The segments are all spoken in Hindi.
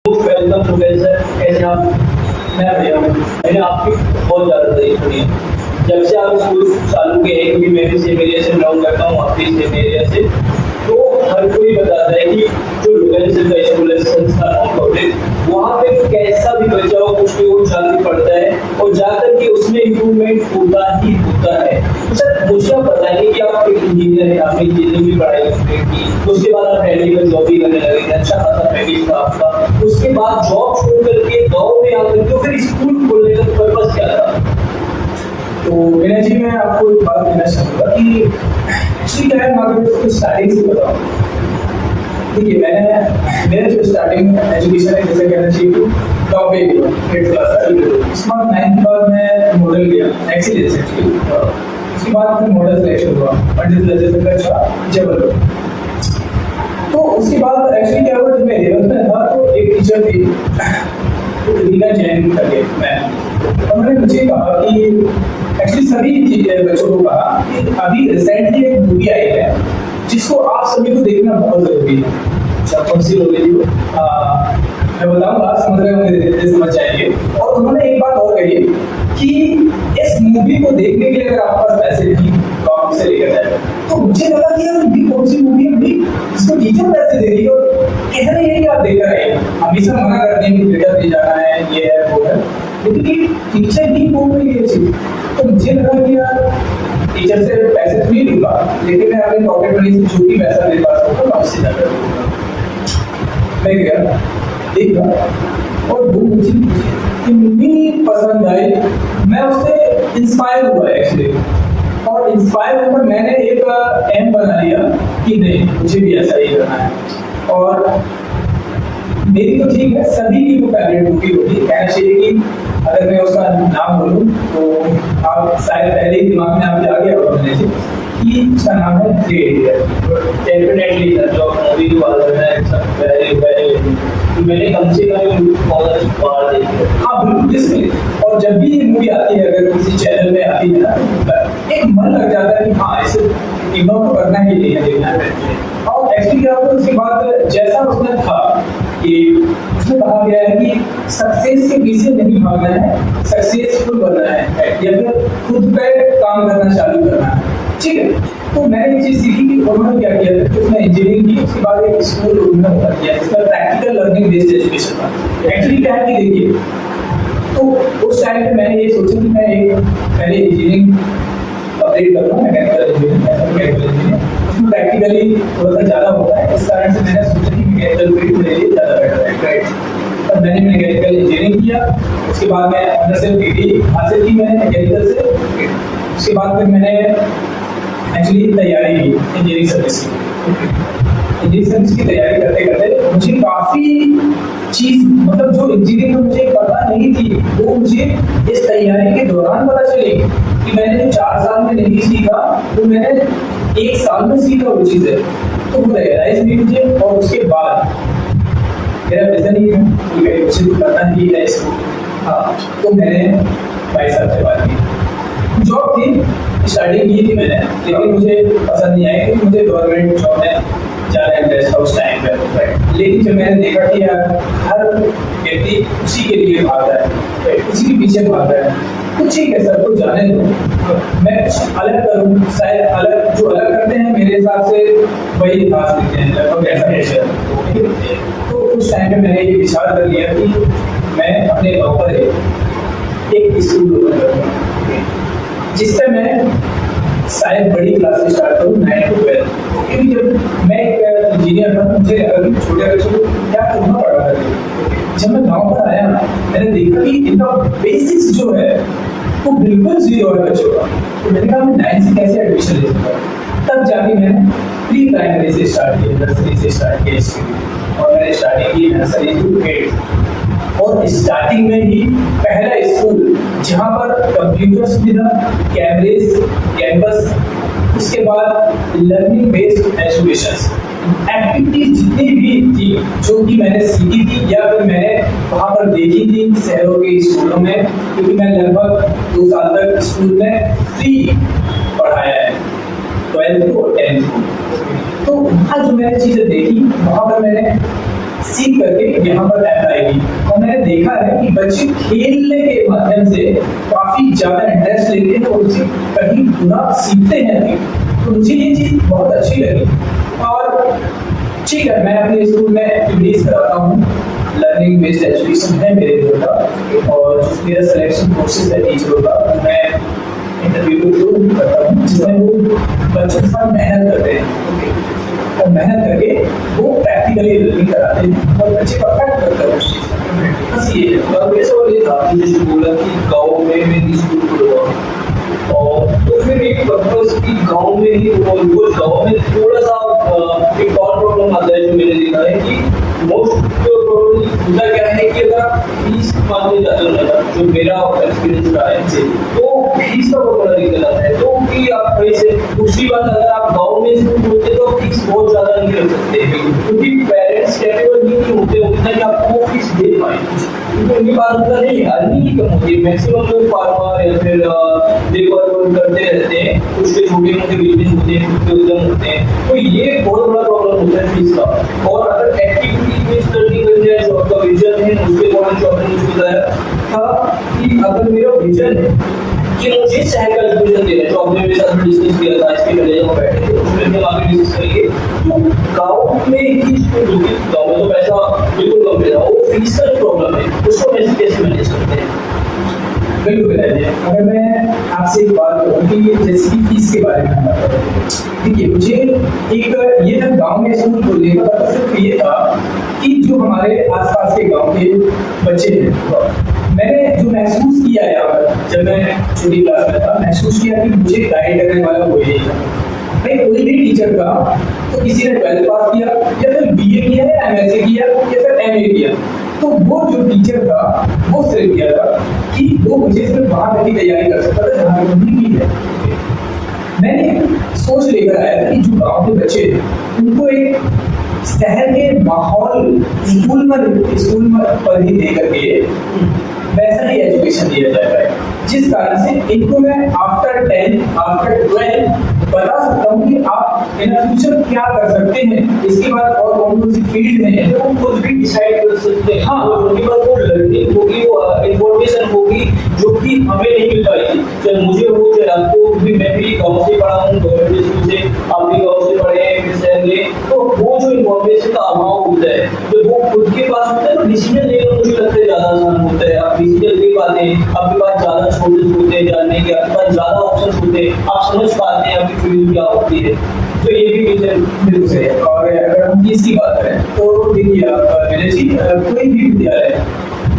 वेलकम टू सर, कैसे आप? मैं बढ़िया हूँ। मैंने आपकी बहुत ज़्यादा तारीफ सुनी है जब से आप स्कूल चालू किए हैं, क्योंकि मैं भी सेम एरिया से बिलोंग करता हूँ, आप भी सेम एरिया से। तो हर कोई बताता है कि जो लोकल का स्कूल है संस्कार पब्लिक, वहाँ पे कैसा भी बच्चा हो कुछ भी वो जाकर पढ़ता है और जाकर के उसमें इम्प्रूवमेंट होता ही होता है। तो सर मुझे आप बताइए कि आप एक इंजीनियर हैं, आपने इंजीनियरिंग की पढ़ाई कंप्लीट की, उसके बाद आप दिल्ली में जॉब भी करने लगे थे, अच्छा खासा पैकेज था आपका। उसके बाद जॉब छोड़ करके गाँव में आकर के फिर स्कूल खोलने का पर्पज क्या था? तो विनय जी, मैं आपको एक बात कहना चाहूँगा कि एक्चुअली क्या है, मैं अगर स्टार्टिंग से बताऊँ, देखिए मेरा जो स्टार्टिंग एजुकेशन है, जैसे कहना चाहिए कि टॉप 8 8th क्लास था। उसके बाद 9th के बाद मैं मॉडल गया एक्सीलेंस एक्चुअली। उसके बाद फिर मॉडल सिलेक्शन हुआ पंडित लज्जत शाह जबलपुर। तो उसके बाद एक्चुअली क्या हुआ, जब मैं 11th में था तो एक टीचर थी रीना जैन करके मैम, उन्होंने मुझे कहा कि एक्चुअली सभी बच्चों को कहा कि अभी रिसेंटली एक मूवी आई है जिसको आप सभी को देखना बहुत जरूरी है। कौन सी मूवी थी वो? मैं बताऊंगा, आप समझ रहे होंगे, समझ जाएंगे। और उन्होंने एक बात और कही कि इस मूवी को देखने के लिए अगर आपके पास पैसे नहीं तो आप उसे लेकर जाए। तो मुझे लगा कि यार ये कौन सी मूवी है जिसको टीचर पैसे दे रही है और कह रही है कि आप देकर आइए। हमेशा मना करते हैं कि थिएटर नहीं जाना है, ये है वो है, लेकिन टीचर ही बोल रही है चीज। तो मुझे लगा कि यार टीचर से पैसे तो नहीं लूंगा, लेकिन मैं अपने पॉकेट मनी से जो भी पैसा मेरे पास होगा मैं उससे जाकर दूंगा। मैं गया देखा और वो मुझे इतनी पसंद आई, मैं उससे इंस्पायर हुआ एक्चुअली। और इंस्पायर होकर मैंने एक एम बना लिया कि नहीं, मुझे भी ऐसा ही करना है। और मेरी तो ठीक है, सभी की तो फेवरेट मूवी होगी, कहना चाहिए कि अगर मैं उसका नाम बोलूं तो आप शायद पहले ही दिमाग में आपके आ गया होगा मैंने कि उसका नाम है थ्री इडियट। डेफिनेटली सर, जो मूवी की बात कर रहे हैं वेरी वेरी, मैंने कम से कम बहुत बार देखी है। हाँ बिल्कुल, जिसमें और जब भी ये मूवी आती है, अगर किसी चैनल में आती है ना, एक मन लग जाता है कि हाँ इसे इग्नोर तो करना ही नहीं है, देखना है। और एक्चुअली क्या होता है, उसके बाद जैसा उसमें था कि उसमें कहा गया है कि सक्सेस के पीछे नहीं भागना है, सक्सेसफुल बनना है या फिर खुद पे काम करना चालू करना है, ठीक है। तो मैंने एक चीज सीखी कि उन्होंने क्या किया था कि उसने इंजीनियरिंग की, उसके बाद एक स्कूल उन्होंने ओपन किया जिसका प्रैक्टिकल लर्निंग बेस्ड एजुकेशन था। एक्चुअली क्या है कि देखिए, तो उस टाइम पे मैंने ये सोचा कि मैं एक पहले इंजीनियरिंग कंप्लीट करूँगा, मैकेनिकल इंजीनियरिंग, उसमें प्रैक्टिकली थोड़ा सा ज़्यादा होता है, इस कारण से मैंने सोचा कि मैकेनिकल फील्ड मेरे लिए ज़्यादा बेटर है, राइट। तब मैंने मैकेनिकल इंजीनियरिंग किया, उसके बाद मैं अंदर से डिग्री हासिल की मैंने मैकेनिकल से। उसके बाद फिर मैंने एक्चुअली तैयारी की इंजीनियरिंग सर्विस की। इंजीनियरिंग सर्विस की तैयारी करते करते मुझे काफ़ी चीज़, मतलब जो इंजीनियरिंग में मुझे पता नहीं थी वो मुझे इस तैयारी के दौरान पता चली कि मैंने जो 4 साल में नहीं सीखा वो मैंने 1 साल में सीखा वो चीज़ें। तो वो रियलाइज भी मुझे, और उसके बाद मेरा विजन ही है कि मैं कुछ भी करना ही है इसको। हाँ, तो मैंने भाई साहब से बात की, जॉब थी, स्टार्टिंग की थी मैंने, लेकिन मुझे पसंद नहीं आया क्योंकि मुझे गवर्नमेंट जॉब में ज़्यादा इंटरेस्ट था उस टाइम पे। लेकिन जब मैंने देखा कि यार हर व्यक्ति उसी के लिए भाग रहा है, उसी के पीछे भाग रहा है, तो ठीक है सर, तो जाने दो, मैं कुछ अलग करूँ, शायद अलग जो अलग करते हैं मेरे हिसाब से वही खास दिखते हैं, लगभग ऐसा है। तो उस टाइम पे मैंने ये विचार कर लिया कि मैं अपने गाँव पर एक स्कूल ओपन करूँगा जिससे मैं शायद बड़ी क्लास से स्टार्ट करूँ 9 to 12, क्योंकि जब मैं एक इंजीनियर था मुझे छोटे बच्चों को क्या करना पड़ा था। जब मैं गाँव पर आया मैंने देखा कि इनका बेसिक्स जो है वो बिल्कुल जीरो है बच्चों का। तो मैंने कहा मैं 9 से कैसे एडमिशन ले सकता हूँ। तब जाके मैंने प्री प्राइमरी से स्टार्ट किया, नर्सरी से स्टार्ट किया, और मैंने स्टार्टिंग की नर्सरी टू 8। और स्टार्टिंग में ही पहला स्कूल जहाँ पर कंप्यूटर सुविधा, कैमरेज, कैंपस, उसके बाद लर्निंग बेस्ड एजुकेशन एक्टिविटीज जितनी भी थी जो कि मैंने सीखी थी या फिर मैंने वहाँ पर देखी थी शहरों के स्कूलों में, क्योंकि मैं लगभग 2 साल तक स्कूल में फ्री पढ़ाया है, 12th और 10th। तो वहाँ जो मैंने चीज़ें देखी वहाँ पर मैंने सीख करके यहाँ पर ऐप आएगी। और मैंने देखा है कि बच्चे खेलने के माध्यम से काफी ज्यादा इंटरेस्ट लेते हैं और उसे कहीं गुना सीखते हैं। तो मुझे ये चीज बहुत अच्छी लगी। और ठीक है, मैं अपने स्कूल में एक्टिविटीज कराता हूँ, लर्निंग बेस्ड एजुकेशन है मेरे इधर का, और जो मेरा सिलेक्शन प्रोसेस है टीचरों का, मैं इंटरव्यू को जो करता हूँ जिसमें वो बच्चों के साथ मेहनत करते हैं, और मेहनत करके वो प्रैक्टिकली लर्निंग कराते हैं और बच्चे परफेक्ट करते हैं उस चीज़ में। बस ये है। और मेरे सवाल ये था कि जैसे बोला कि गाँव में मेरी स्कूल खुलवा, और तो फिर एक पर्पज की गाँव में ही गाँव में थोड़ा सा एक और प्रॉब्लम आता है जो मैंने देखा है कि मोस्ट प्रोबेबली होता क्या है कि अगर आप फीस मांगने जाते हो ना, जो मेरा एक्सपीरियंस रहा है इससे, तो फीस का बहुत बड़ा दिक्कत आता है। तो कि आप कहीं से दूसरी बात, अगर आप गाँव में स्कूल खोलते तो फीस बहुत ज्यादा नहीं रख सकते, क्योंकि पेरेंट्स कैपेबल नहीं होते उतना कि आपको फीस दे पाए, क्योंकि उनके पास उतना नहीं, अर्निंग ही कम होती है। मैक्सिमम लोग फार्मर या फिर लेबर वर्क करते रहते हैं, कुछ के छोटे मोटे बिजनेस होते हैं, खुद के उद्यम होते हैं। तो ये बहुत बड़ा प्रॉब्लम होता है फीस का। और अगर एक्टिविटी बेस्ड लर्निंग बन जाए, जो आपका विजन है, उसके अकॉर्डिंग जो आपने मुझे बताया था कि अगर मेरा विजन है कि मुझे शहर का एजुकेशन देना है, जो आपने मेरे साथ डिस्कस किया था इसके पहले जब हम बैठे थे, उसमें हम आगे डिस्कस करेंगे। तो गाँव में ही स्कूल होगी, गाँव में तो पैसा बिल्कुल कम मिल रहा, वो फीस का जो प्रॉब्लम है उसको कैसे मैनेज करते हैं? बिल्कुल है। अगर मैं आपसे एक बात करूँ कि जैसे कि फीस के बारे में बात करूँ, देखिए मुझे एक ये था गांव में स्कूल खोलने का पता सिर्फ ये था कि जो हमारे आसपास के गांव के बच्चे हैं, मैंने जो महसूस किया है यहाँ पर जब मैं छोटी क्लास में था, महसूस किया कि मुझे गाइड करने वाला कोई नहीं था। भाई कोई भी टीचर का तो किसी ने 12th पास किया या फिर BA किया या MSc किया या फिर MA किया, तो वो जो टीचर था वो सिर्फ किया था कि वो मुझे सिर्फ वहां तक की तैयारी कर सकता था जहाँ तक उन्होंने की है। मैंने सोच लेकर आया था कि जो गाँव के बच्चे उनको एक शहर के माहौल स्कूल पर ही दे करके वैसा ही एजुकेशन दिया जाता है, जिस कारण से इनको मैं आफ्टर 10 आफ्टर 12 बता सकता हूँ कि आप इन फ्यूचर क्या कर सकते हैं, इसके बाद और कौन सी फील्ड में है वो खुद भी डिसाइड कर सकते हैं। हाँ, उनके पास वो लर्निंग होगी, वो इन्फॉर्मेशन होगी जो कि हमें नहीं मिल पाएगी, चाहे मुझे हो चाहे आपको भी। मैं भी गाँव से पढ़ा हूँ, गवर्नमेंट स्कूल से, आप भी गाँव से पढ़े हैं, फिर शहर में, तो वो जो इन्फॉर्मेशन का अभाव होता है, जब वो खुद के पास होता है तो डिसीजन लेना मुझे लगता है ज्यादा आसान होता है। आप डिसीजन ले पाते हैं, आपके पास ज्यादा सोर्सेज होते हैं जानने के, आपके पास ज्यादा ऑप्शन होते हैं, आप समझ पाते हैं आपकी फील्ड क्या होती है। तो ये भी बिल्कुल सही है। और अगर हम फीस की बात करें तो देखिए कोई भी विद्यालय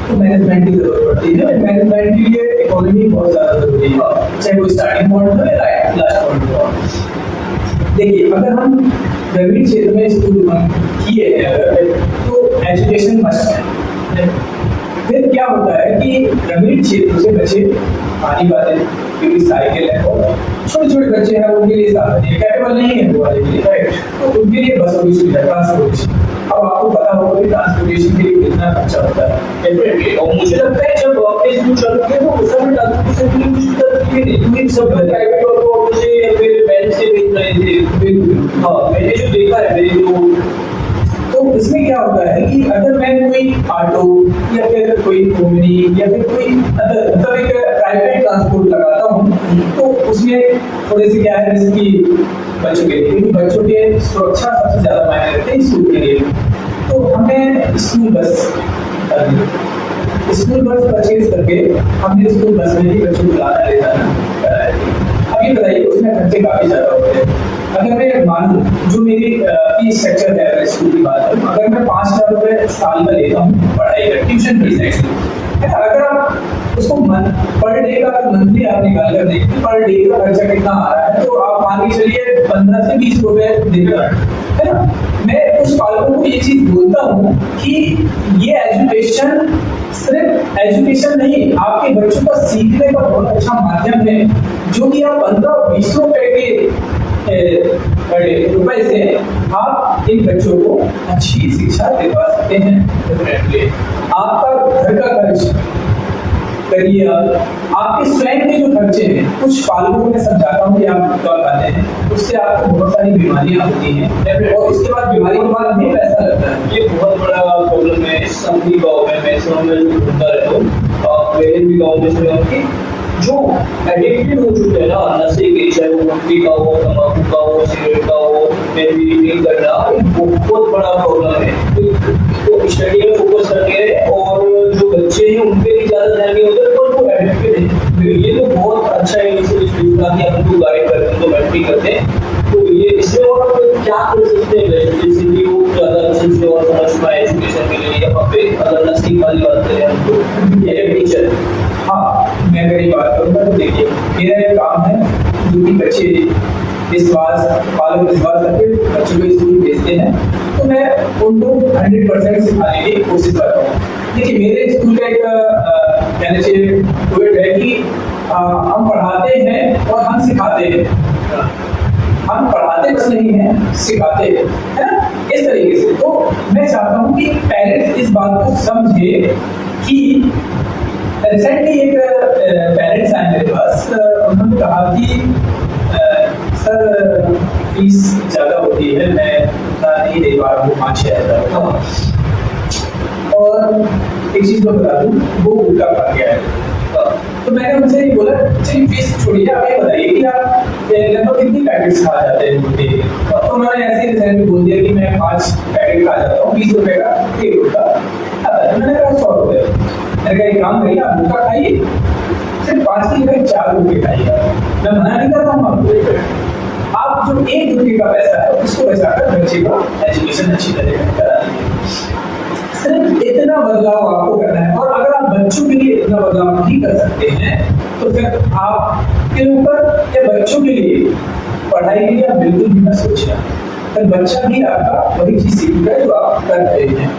तो मैनेजमेंट की जरूरत पड़ती है। मैनेजमेंट के लिए इकोनॉमी बहुत ज्यादा जरूरी है, चाहे वो स्टार्टिंग पॉइंट हो या लास्ट पॉइंट हो। देखिए अगर हम ग्रामीण क्षेत्र में स्कूल किए हैं अगर, तो एजुकेशन मस्ट है। फिर क्या होता है कि ग्रामीण क्षेत्र से बच्चे आ नहीं पाते क्योंकि साइकिल है और छोटे छोटे बच्चे हैं, उनके लिए साधन कैपेबल नहीं है वो वाले के लिए, राइट। तो उनके लिए बसों की सुविधा, ट्रांसपोर्टेशन। अब आपको पता होगा कि ट्रांसपोर्टेशन के लिए कितना खर्चा होता है डेफिनेटली। और मुझे लगता है जब अपने स्कूल चालू किए तो उस समय ट्रांसपोर्टेशन के लिए कुछ दिक्कत नहीं, सब प्राइवेट और से या फिर बैंक से भेज रहे थे। हाँ, मैंने जो देखा है मेरे जो, तो इसमें क्या होता है कि अगर मैं कोई ऑटो या फिर कोई ओमनी या फिर कोई मतलब एक प्राइवेट ट्रांसपोर्ट लगाता हूँ, तो उसमें थोड़े से क्या है जैसे कि बच्चों के लिए, क्योंकि बच्चों के सुरक्षा सबसे ज्यादा मायने रखते हैं स्कूल के लिए, तो हमें स्कूल बस परचेज करके हमने स्कूल बस में ही बच्चों को लाना ले जाना। अब ये बताइए उसमें खर्चे काफी ज्यादा होते हैं। अगर मैं मानूं जो मेरी फीस स्ट्रक्चर है, अगर स्कूल की बात करूं, अगर मैं 5,000 रुपए साल का लेता हूँ पढ़ाई का, ट्यूशन फीस है, अगर आप उसको पर डे का मंथली आप निकाल कर देखिए पर डे का खर्चा कितना आ रहा है, तो आप मान के चलिए 15 से 20 रुपए दिन का, है ना। मैं उस पालकों को ये चीज बोलता हूँ कि ये एजुकेशन सिर्फ एजुकेशन नहीं, आपके बच्चों का सीखने का बहुत अच्छा माध्यम है, जो कि आप 15-20 रुपए के रुपए से आप इन बच्चों को अच्छी शिक्षा दिलवा सकते हैं। आपका घर का खर्च करिए। आपके स्वयं के जो खर्चे हैं, कुछ पालकों को मैं समझाता हूँ कि आप गुटखा खाते हैं, उससे आपको बहुत सारी बीमारियां होती हैं, और उसके बाद बीमारी के बाद हमें पैसा लगता है। ये बहुत बड़ा प्रॉब्लम है सभी गाँव में। मैं इसमें जो घूमता रहता हूँ और मेरे भी गाँव में सुना कि जो एडिक्टेड हो चुके हैं ना नशे के, चाहे वो गुटखे का हो, तम्बाकू का हो, सिगरेट का हो, ड्रिंकिंग करना, बहुत बड़ा प्रॉब्लम है। तो स्टडी में फोकस करते हैं और जो बच्चे हैं उन पे भी ज्यादा ध्यान नहीं होता, तो वो एडिक्टेड है। तो ये तो बहुत अच्छा इनिशिएटिव था कि हम उनको गाइड करते हैं, उनको मेंटरिंग करते हैं। तो ये इसमें और हम क्या कर सकते हैं जैसे कि वो ज्यादा अच्छे से और समझ पाए एजुकेशन के लिए, यहाँ पे अगर नस्ली वाली बात करें हम तो एजुकेशन। हाँ, मैं अगर ये बात करूँगा तो देखिए, मेरा एक काम है जो कि बच्चे पालक विश्वास करके बच्चों को स्कूल भेजते हैं, तो मैं उनको 100% सिखाने की कोशिश करता हूँ। देखिए, मेरे स्कूल का एक कहना चाहिए पॉइंट है कि हम पढ़ाते हैं और हम सिखाते हैं। हम पढ़ाते बस नहीं हैं, सिखाते हैं, है ना, इस तरीके से। तो मैं चाहता हूँ कि पेरेंट्स इस बात को समझे कि रिसेंटली एक पेरेंट्स आए मेरे पास, उन्होंने कहा कि सर फीस ज़्यादा होती है, मैं उतना नहीं दे पा रहा हूँ, 5-6 हज़ार। और एक चीज़ मैं बता दूँ, वो गुटखा खा गया है। तो मैंने उनसे ये बोला, चलिए फीस छोड़िए, आप ये बताइए कि आप लगभग कितनी पैकेट्स खा जाते हैं गुटखे के? तो उन्होंने ऐसे रिसेंटली बोल दिया कि मैं 5 पैकेट खा जाता हूँ, 20 रुपये का एक गुटखा। मैंने कहा 100 रुपये। मैंने कहा एक काम करिए, आप गुटखा खाइए, सिर्फ 5 की जगह 4 रुपये खाइएगा। मैं मना नहीं करता हूँ आपको, आप जो एक रुपये का पैसा है उसको बचाकर बच्चे का एजुकेशन अच्छी तरीके से करा दीजिए। सिर्फ इतना बदलाव आपको करना है, और अगर आप बच्चों के लिए इतना बदलाव नहीं कर सकते हैं तो फिर आपके ऊपर या बच्चों के लिए पढ़ाई के लिए आप बिल्कुल भी ना सोचना। फिर बच्चा भी आपका वही चीज सीखेगा जो आप कर रहे हैं।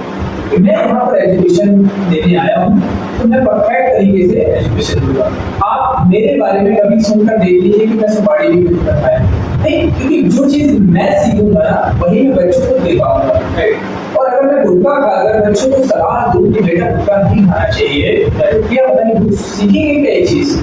तो मैं यहाँ पर एजुकेशन देने आया हूँ, तो मैं परफेक्ट तरीके से एजुकेशन दूंगा। आप मेरे बारे में कभी सुनकर देख लीजिए कि मैं सुपारी भी नहीं कर पाया, नहीं, क्योंकि जो चीज मैं सीखूंगा ना वही मैं बच्चों को दे पाऊंगा। और अगर मैं गुटखा खाकर बच्चों को सलाह दूं कि बेटा गुटखा नहीं खाना चाहिए, तो क्या पता नहीं सीखेंगे क्या ये चीज?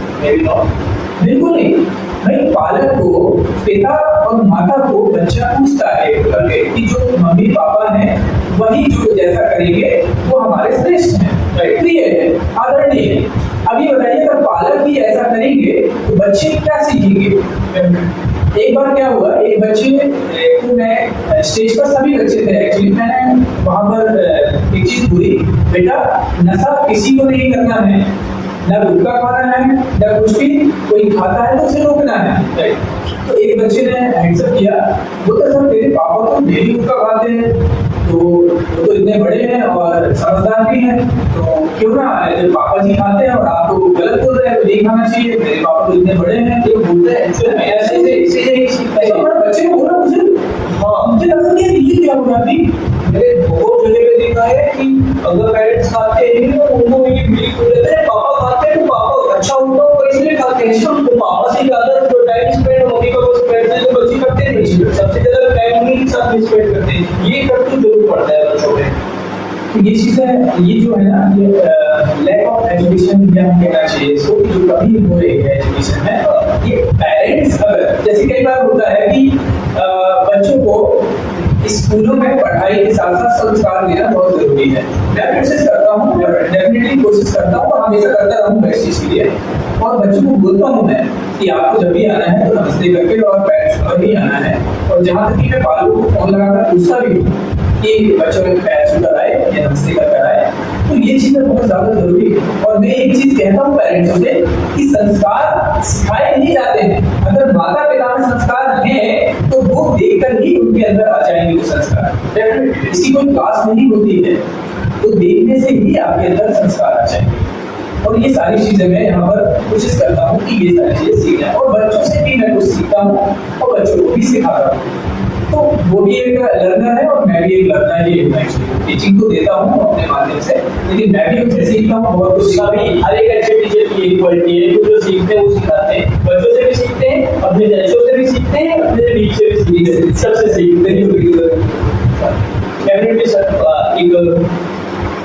बिल्कुल नहीं। भाई, पालक को, पिता और माता को बच्चा पूछता है कि जो मम्मी पापा हैं वही जो जैसा करेंगे वो हमारे श्रेष्ठ हैं, प्रिय है, आदरणीय है। अब ये बताइए, अगर पालक भी ऐसा करेंगे तो बच्चे क्या सीखेंगे? एक बार क्या हुआ, एक बच्चे को, मैं स्टेज पर सभी बच्चे थे एक्चुअली, मैंने वहां पर एक चीज बोली, बेटा नशा किसी को नहीं करना है, ना गुटखा खाना है, ना कुछ भी, कोई खाता है तो उसे रोकना है। तो एक बच्चे ने हैंड्सअप किया, बोलता सर मेरे पापा तो डेली गुटखा खाते हैं, तो वो तो इतने बड़े हैं और समझदार भी हैं, तो क्यों ना जब पापा जी खाते हैं और आप तो गलत बोल रहे हैं तो नहीं खाना चाहिए, मेरे पापा तो इतने बड़े हैं, तो बोलते हैं बच्चे को बोला मुझे। हाँ, मुझे लगा कि ये क्या होगा अभी, मैंने बहुत जगह पे देखा है कि अगर पेरेंट्स खाते हैं तो उनको ये बिलीव हो जाता है पापा खाते हैं तो पापा अच्छा उनका वो इसलिए खाते हैं, तो पापा से ज्यादा जो टाइम स्पेंड मम्मी पापा से स्पेंड है तो बच्चे करते नहीं, सबसे ज्यादा टाइम उन्हीं के साथ स्पेंड करते हैं। ये कर तो जरूर पड़ता है बच्चों में। तो ये चीज़ है, ये जो है ना, ये लैक ऑफ एजुकेशन या कहना चाहिए इसको, जो कभी हो रही है एजुकेशन में, ये पेरेंट्स, अगर जैसे कई बार होता है कि बच्चों को स्कूलों में पढ़ाई के साथ साथ संस्कार देना बहुत जरूरी है। मैं कोशिश करता हूँ, डेफिनेटली कोशिश करता हूँ और हमेशा करता रहूँगा इस चीज़ के लिए। और बच्चों को बोलता हूँ मैं कि आपको जब भी आना है तो नमस्ते करके और पेरेंट्स पर ही आना है। और जहाँ तक कि मैं बालों को फोन लगाकर पूछता भी हूँ कि बच्चों ने पैर छूकर आए या नमस्ते कर आए, तो ये चीजें बहुत ज्यादा जरूरी है। और मैं एक चीज कहता हूँ पेरेंट्स से कि संस्कार सिखाए नहीं जाते हैं, अगर माता पिता में संस्कार हैं तो वो देखकर ही उनके अंदर आ जाएंगे वो संस्कार। इसकी कोई क्लास नहीं होती है, तो देखने से ही आपके अंदर संस्कार आ जाएंगे। और ये सारी चीजें मैं यहाँ पर कोशिश करता हूँ कि ये सारी चीजें सीखना, और बच्चों से भी मैं कुछ सीखता हूँ और बच्चों को भी सिखाता हूँ। तो वो भी एक लर्नर है और मैं भी एक लर्नर ही हूँ। टीचिंग तो देता हूँ अपने माध्यम से, लेकिन मैं भी उनसे सीखता हूँ बहुत कुछ। भी हर एक अच्छे टीचर की एक क्वालिटी है, जो सीखते हैं वो सिखाते हैं, बच्चों से भी सीखते हैं, अपने बच्चों से भी सीखते हैं, अपने टीचर से भी सीखते हैं, सबसे सीखते हैं। डेफिनेटली सर, एक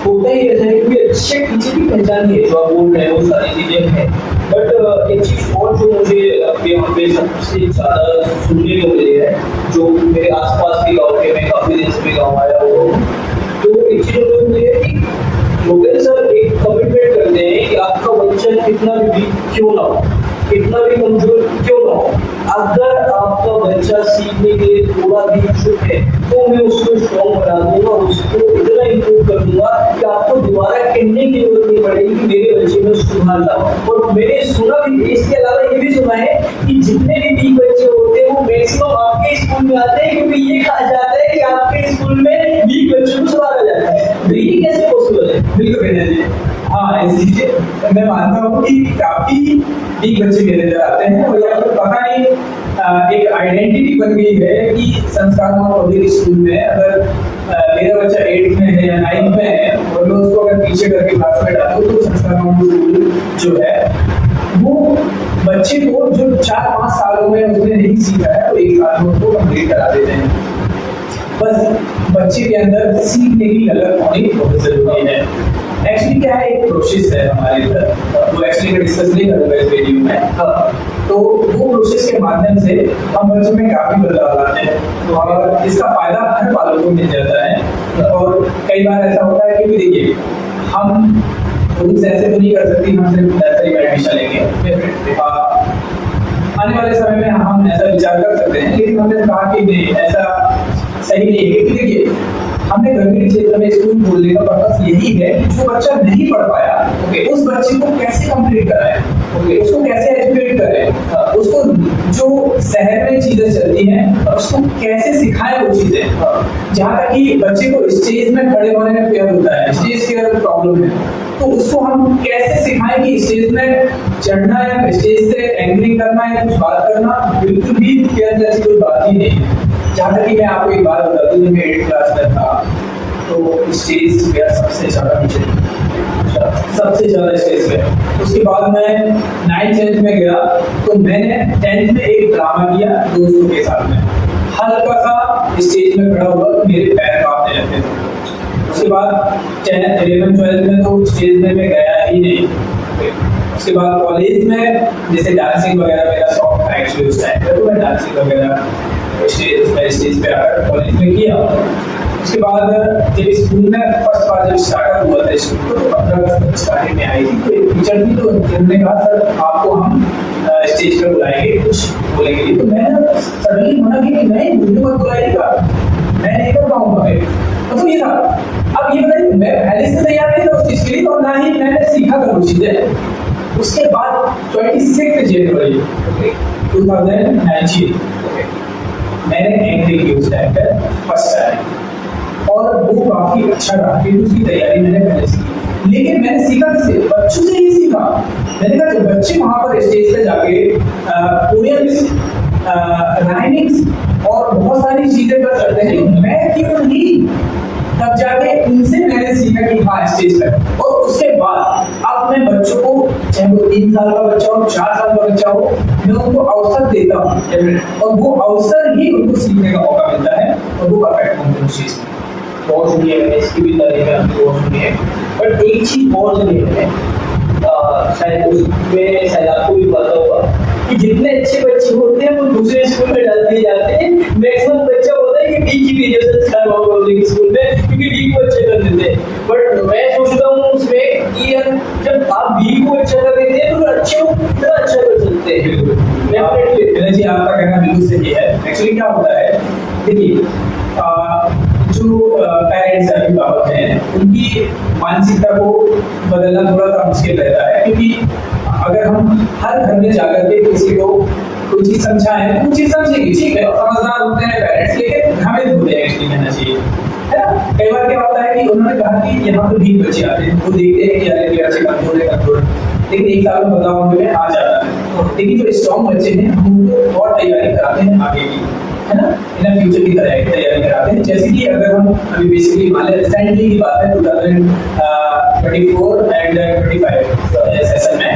होता ही ऐसा है क्योंकि अच्छे टीचर की पहचान ही है जो आप बोल रहे हैं, वो सारी चीजें हैं। बट एक चीज और जो मुझे यहाँ पे सबसे ज्यादा सुनने को मिली है, जो मेरे आसपास के गाँव के, मैं काफी दिन से भी गाँव आया हुआ हूँ, तो एक चीज जो मुझे है कि लोग सर एक कमिटमेंट करते हैं कि आपका बच्चा कितना भी वीक क्यों ना हो, कितना भी कमजोर क्यों ना हो, अगर आपका बच्चा सीखने के लिए थोड़ा भी इच्छुक है तो मैं उसको स्ट्रॉन्ग बना दूंगा, उसको इतना इम्प्रूव कर दूंगा कि आपको दोबारा कहने की जरूरत नहीं पड़ेगी कि मेरे बच्चे में सुधार लाओ। और मैंने सुना भी, इसके अलावा ये भी सुना है कि जितने भी वीक बच्चे होते हैं वो मैक्सिमम आपके स्कूल में आते हैं, क्योंकि ये कहा जाता है कि आपके स्कूल में वीक बच्चों को सुधारा जाता है। तो ये कैसे पॉसिबल है? बिल्कुल भैया जी, हाँ इसलिए मैं मानता हूँ कि काफी वीक बच्चे मेरे नजर आते हैं, और यहाँ पर पता नहीं एक आइडेंटिटी बन गई है कि संस्कार पब्लिक स्कूल में अगर मेरा बच्चा 8th में है या 9th में है और मैं उसको अगर पीछे करके क्लास में डालूँ तो संस्कार स्कूल जो है वो बच्चे को जो 4-5 सालों में उसने नहीं सीखा है वो 1 साल में उसको कंप्लीट करा देते हैं। बस बच्चे के अंदर सीखने की लगन होनी बहुत जरूरी है। एक्चुअली क्या है, एक प्रोसेस है हमारे इधर, वो एक्चुअली मैं डिस्कस नहीं करूंगा इस वीडियो में। तो वो प्रोसेस के माध्यम से हम बच्चों में काफी बदलाव लाते हैं और इसका फायदा हर वालों को मिल जाता है। और कई बार ऐसा होता है कि देखिए हम रूल्स ऐसे तो नहीं कर सकते, हम सिर्फ नर्सरी में एडमिशन लेंगे, आने वाले समय में हम ऐसा विचार कर सकते हैं, लेकिन हमने कहा कि नहीं ऐसा सही नहीं है। क्योंकि देखिए हमने ग्रामीण क्षेत्र में स्कूल खोलने का पर्पस यही है कि जो बच्चा नहीं पढ़ पाया उस बच्चे को कैसे कंप्लीट कराएं, उसको कैसे एजुकेट करें, उसको जो शहर में चीजें चलती हैं उसको कैसे सिखाएं वो चीजें, जहाँ तक कि बच्चे को स्टेज में खड़े होने में फेयर होता है, स्टेज फेयर प्रॉब्लम है, तो उसको हम कैसे सिखाएं कि स्टेज में चढ़ना या स्टेज से एंकरिंग करना या कुछ बात करना बिल्कुल भी फेयर जैसी कोई बात ही नहीं है। जहाँ तक कि मैं आपको एक बात बता दूं, मैं 8th क्लास में था तो स्टेज फेयर सबसे ज्यादा नीचे, सबसे ज्यादा स्टेज फेयर। उसके बाद मैं 9th-10th में गया तो मैंने 10th में एक ड्रामा किया दोस्तों के साथ में, हल्का सा स्टेज में खड़ा हुआ तो मेरे पैर कांपने लगते थे। उसके बाद 10th 11th-12th में तो स्टेज में मैं गया ही नहीं। उसके बाद कॉलेज में जैसे डांसिंग वगैरह मेरा शौक था एक्चुअली उस टाइम पे, तो मैं डांसिंग वगैरह स्टेज पे आकर कॉलेज में किया। उसके बाद जब स्कूल में फर्स्ट बार जब स्टार्टअप हुआ था स्कूल तो 15 अगस्त स्टार्टिंग में आई थी, तो एक टीचर थी तो जिन्होंने कहा सर आपको हम स्टेज पर बुलाएंगे कुछ बोलने के लिए, तो मैंने सडनली मना किया कि नहीं मुझे मत बुलाइएगा, मैं नहीं कर पाऊंगा। मतलब ये था, अब ये बताइए मैं पहले से तैयार नहीं था उस चीज के लिए और ना ही मैंने सीखा था कुछ चीजें। उसके बाद 26 जनवरी 2019 मैंने एंट्री की उस टाइम पे फर्स्ट टाइम, और वो काफी अच्छा रहा क्योंकि उसकी तैयारी मैंने पहले से की। लेकिन मैंने सीखा किससे? बच्चों से ही सीखा। मैंने कहा जब बच्चे वहां पर स्टेज पे जाके पोएम्स, राइमिंग्स और बहुत सारी चीजें कर सकते हैं, मैं क्यों नहीं? तब जाके उनसे मैंने सीखा कि हाँ स्टेज पर। और उसके बाद अब मैं बच्चों को, चाहे वो 3 साल का बच्चा हो 4 साल का बच्चा हो, मैं उनको अवसर देता हूँ और वो अवसर ही उनको सीखने का मौका मिलता है और वो परफेक्ट होंगे उस चीज में। बहुत सुनी है मैंने इसकी भी तारीफ आपकी बहुत सुनी है, बट एक चीज बहुत सुनी है शायद उसमें शायद आपको भी पता होगा कि जितने अच्छे बच्चे होते हैं वो दूसरे स्कूल में डाल दिए जाते हैं। मैक्सिमम बच्चा होता है कि वीक की वजह से स्कूल में क्योंकि वीक को अच्छे कर देते हैं। बट मैं सोचता हूँ उसमें कि यार जब आप वीक को अच्छा कर देते हैं तो अच्छे को कितना अच्छा कर सकते हैं। जी आपका कहना बिल्कुल सही है। एक्चुअली क्या होता है, देखिए जो पेरेंट्स अभिभावक हैं उनकी मानसिकता को बदलना थोड़ा सा मुश्किल रहता है, क्योंकि अगर हम हर घर में जाकर के किसी को कोई चीज समझाएं तो वो चीज समझेगी, ठीक है, समझदार होते हैं पेरेंट्स, लेकिन हमें होते हैं एक्चुअली कहना चाहिए, है ना। कई बार क्या होता है कि उन्होंने कहा कि यहाँ पे 20 बच्चे आते हैं, वो देखते हैं कि अरे मेरे बच्चे कमजोर है, लेकिन एक साल में बदलाव उनमें आ जाता है। लेकिन जो स्ट्रॉन्ग बच्चे हैं हम उनको और तैयारी कराते हैं आगे की, है ना, इन फ्यूचर की तैयारी कराते हैं। जैसे कि अगर हम अभी बेसिकली मान लें रिसेंटली की बात है 2024 एंड 25 सेशन में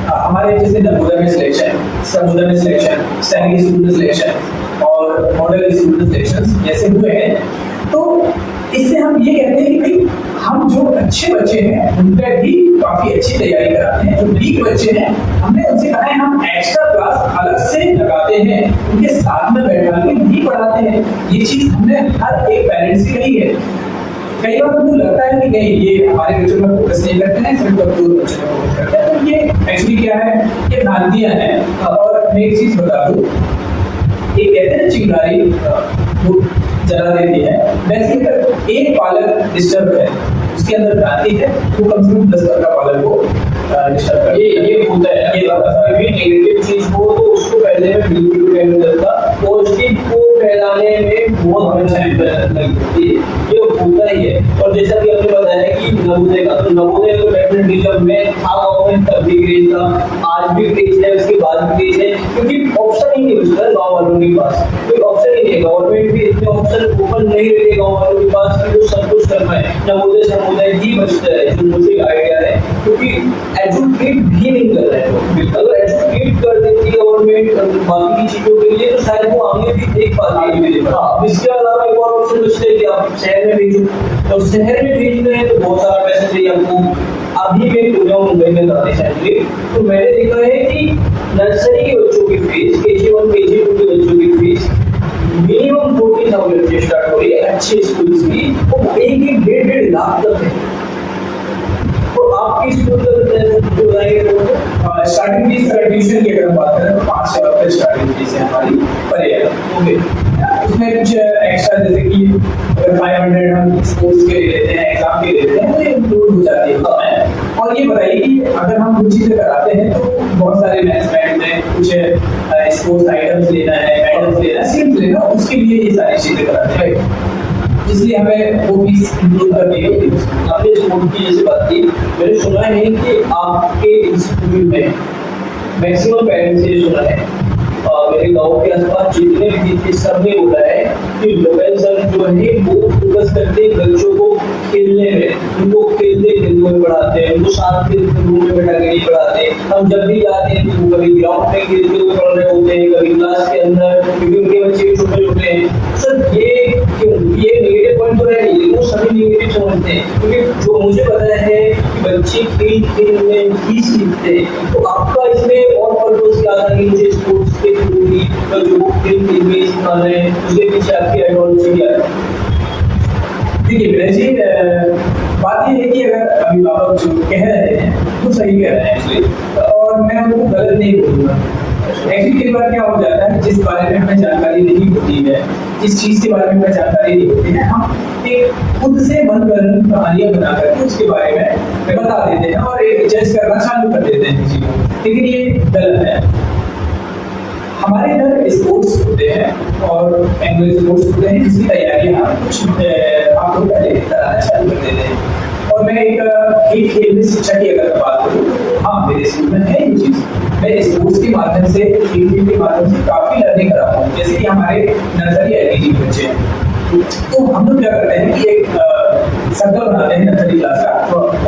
हमारे जैसे नवोदय में सिलेक्शन, समुदाय में सिलेक्शन, सैनिक स्कूल में सिलेक्शन और मॉडल स्कूल में सिलेक्शन जैसे हुए हैं, तो इससे हम ये कहते हैं कि भाई हम जो अच्छे बच्चे हैं उनका भी काफी अच्छी तैयारी कराते हैं। जो वीक बच्चे हैं हमने उनसे कहा है हम एक्स्ट्रा क्लास अलग से लगाते हैं, उनके साथ में बैठा के भी पढ़ाते हैं। ये चीज हमने हर एक पेरेंट्स से कही है। कई बार उनको लगता है कि नहीं ये हमारे बच्चों में फोकस नहीं करते हैं, सिर्फ कमजोर बच्चों में फोकस करते हैं, तो ये एक्चुअली क्या है, ये भ्रांतियां हैं। और मैं एक चीज बता दूं, ये कहते हैं चिंगारी वो जला देती है, वैसे अगर एक पालक डिस्टर्ब है उसके अंदर भ्रांति है, वो कम से कम 10 का पालक को डिस्टर्ब कर ये होता है। ये कोई भी नेगेटिव चीज हो तो उसको फैलने में बिल्कुल टाइम नहीं लगता, पॉजिटिव को फैलाने में बहुत अच्छा लगती है, ये होता ही है। और जैसा कि आपने बताया कि नवोदय का, तो नवोदय को डेफिनेटली जब मैं था गाँव में तब भी क्रेज था, आज भी क्रेज है, उसके बाद भी क्रेज है, क्योंकि ऑप्शन ही नहीं बचता गाँव वालों के पास, कोई ऑप्शन ही नहीं है। गवर्नमेंट भी इतने ऑप्शन ओपन नहीं रहते गाँव वालों के पास कि वो सब कुछ कर पाए। नवोदय समुदाय ही बचता है, जो मुझे आइडिया है, क्योंकि एजुकेट भी नहीं कर रहे हैं। अगर एजुकेट कर देती है गवर्नमेंट बाकी की चीजों के लिए तो शायद वो आगे भी देख पाती है। हाँ, इसके अलावा एक और ऑप्शन बचता है कि आप शहर में भेजो, तो शहर में भेजने हैं तो बहुत सारा पैसा चाहिए आपको। अभी मैं पूजा मुंबई में जाते चाहिए, तो मैंने देखा है कि नर्सरी के बच्चों की फीस, KG1 KG2 के बच्चों की फीस मिनिमम 40,000 से स्टार्ट हो रही है अच्छे स्कूल्स की, वो 1-1.5 लाख तक है। तो आपकी स्कूल का स्टार्टिंग फीस अगर ट्यूशन की अगर बात करें तो 5 से रुपये स्टार्टिंग फीस है हमारी पर ईयर। ओके, उसमें कुछ एक्स्ट्रा जैसे कि अगर 500 हम स्पोर्ट्स के लिए लेते हैं, एग्जाम के लिए लेते हैं, तो ये इंक्लूड हो जाती है उसमें। और ये बताइए कि अगर हम कुछ चीज़ें कराते हैं तो बहुत सारे मैनेजमेंट में कुछ स्पोर्ट्स आइटम्स लेना है, मेडल्स लेना है, सिर्फ लेना, उसके लिए ये सारी चीज़ें कराते हैं, इसलिए हमें वो फीस इंक्लूड करनी होती है। आपने स्कूल की जैसे बात की, मैंने सुना है कि आपके स्कूल में मैक्सिमम पेरेंट्स ये सुना है, मेरे गांव के आसपास जितने भी थे सबने बोला है कि लोकल सर जो है वो फोकस करते हैं बच्चों को खेलने में, उनको खेलते खेलते में पढ़ाते हैं, उनको साथ के रूम में बैठा के नहीं पढ़ाते। हम जब भी जाते हैं तो कभी ग्राउंड में खेलते हुए पढ़ रहे होते हैं, कभी क्लास के अंदर, क्योंकि उनके बच्चे छोटे छोटे हैं। सर ये क्यों, ये नेगेटिव पॉइंट तो है नहीं, लेकिन वो सभी नेगेटिव समझते हैं, क्योंकि जो मुझे पता है कि बच्चे खेल खेल में ही सीखते हैं। तो आपका इसमें और पर्पस क्या था कि मुझे स्पोर्ट्स के थ्रू ही जो खेल खेल में सिखा रहे हैं, उसके पीछे आपकी आइडियोलॉजी क्या है? देखिए विनय जी, बात ये है कि अगर अभिभावक जो कह रहे हैं वो सही कह रहे हैं एक्चुअली, और मैं उनको गलत नहीं बोलूँगा। एक्चुअली कई बार क्या हो जाता है, जिस बारे में हमें जानकारी नहीं होती है, जिस चीज़ के बारे में हमें जानकारी नहीं होती है, हम एक खुद से मनगढ़ंत कहानियाँ बना करके उसके बारे में बता देते हैं और एक जज करना चालू कर देते हैं किसी को, लेकिन ये गलत है। हमारे इधर स्पोर्ट्स होते हैं और एनुअल स्पोर्ट्स होते हैं, जिसकी तैयारियां कुछ आप लोग पहले कराना चालू कर देते हैं। और मैं एक खेल में शिक्षा की अगर बात करूँ, हाँ मेरे स्कूल में है ये चीज़, मैं स्पोर्ट्स के माध्यम से, खेल के माध्यम से काफ़ी लर्निंग कराता हूँ। जैसे कि हमारे नर्सरी LKG बच्चे हैं, तो हम लोग क्या करते हैं कि एक सर्कल बनाते हैं नर्सरी क्लास का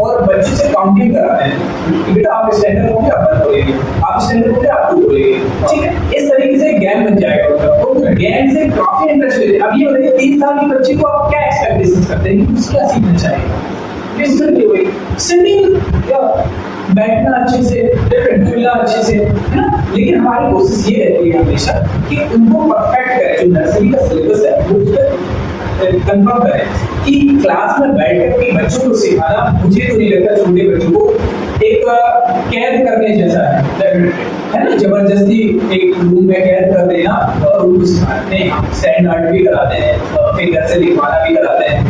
और बच्चों से काउंटिंग कराते हैं कि बेटा आप स्टैंडर्ड हो गया, आप वन बोलेंगे, आप स्टैंडर्ड हो गया, आप टू बोलेंगे, ठीक है। इस तरीके से गेम बन जाएगा उनका, तो गेम से काफी इंटरेस्ट लेते हैं। अब ये बताइए 3 साल के बच्चे को आप क्या एक्सपेक्टेशन करते हैं कि उसको क्या सीखना चाहिए? सिटिंग या बैठना अच्छे से, बोलना अच्छे से, है ना। लेकिन हमारी कोशिश ये रहती है हमेशा कि उनको परफेक्ट करें, जो नर्सरी का सिलेबस है वो कंफर्म करें कि क्लास में बैठ कर के बच्चों को सिखाना, मुझे तो नहीं लगता छोटे बच्चों को एक कैद करने जैसा है ना। जबरदस्ती एक रूम में कैद कर देना और उनको सिखाते हैं, हम सैंड आर्ट भी कराते हैं, फिगर से लिखवाना भी कराते हैं,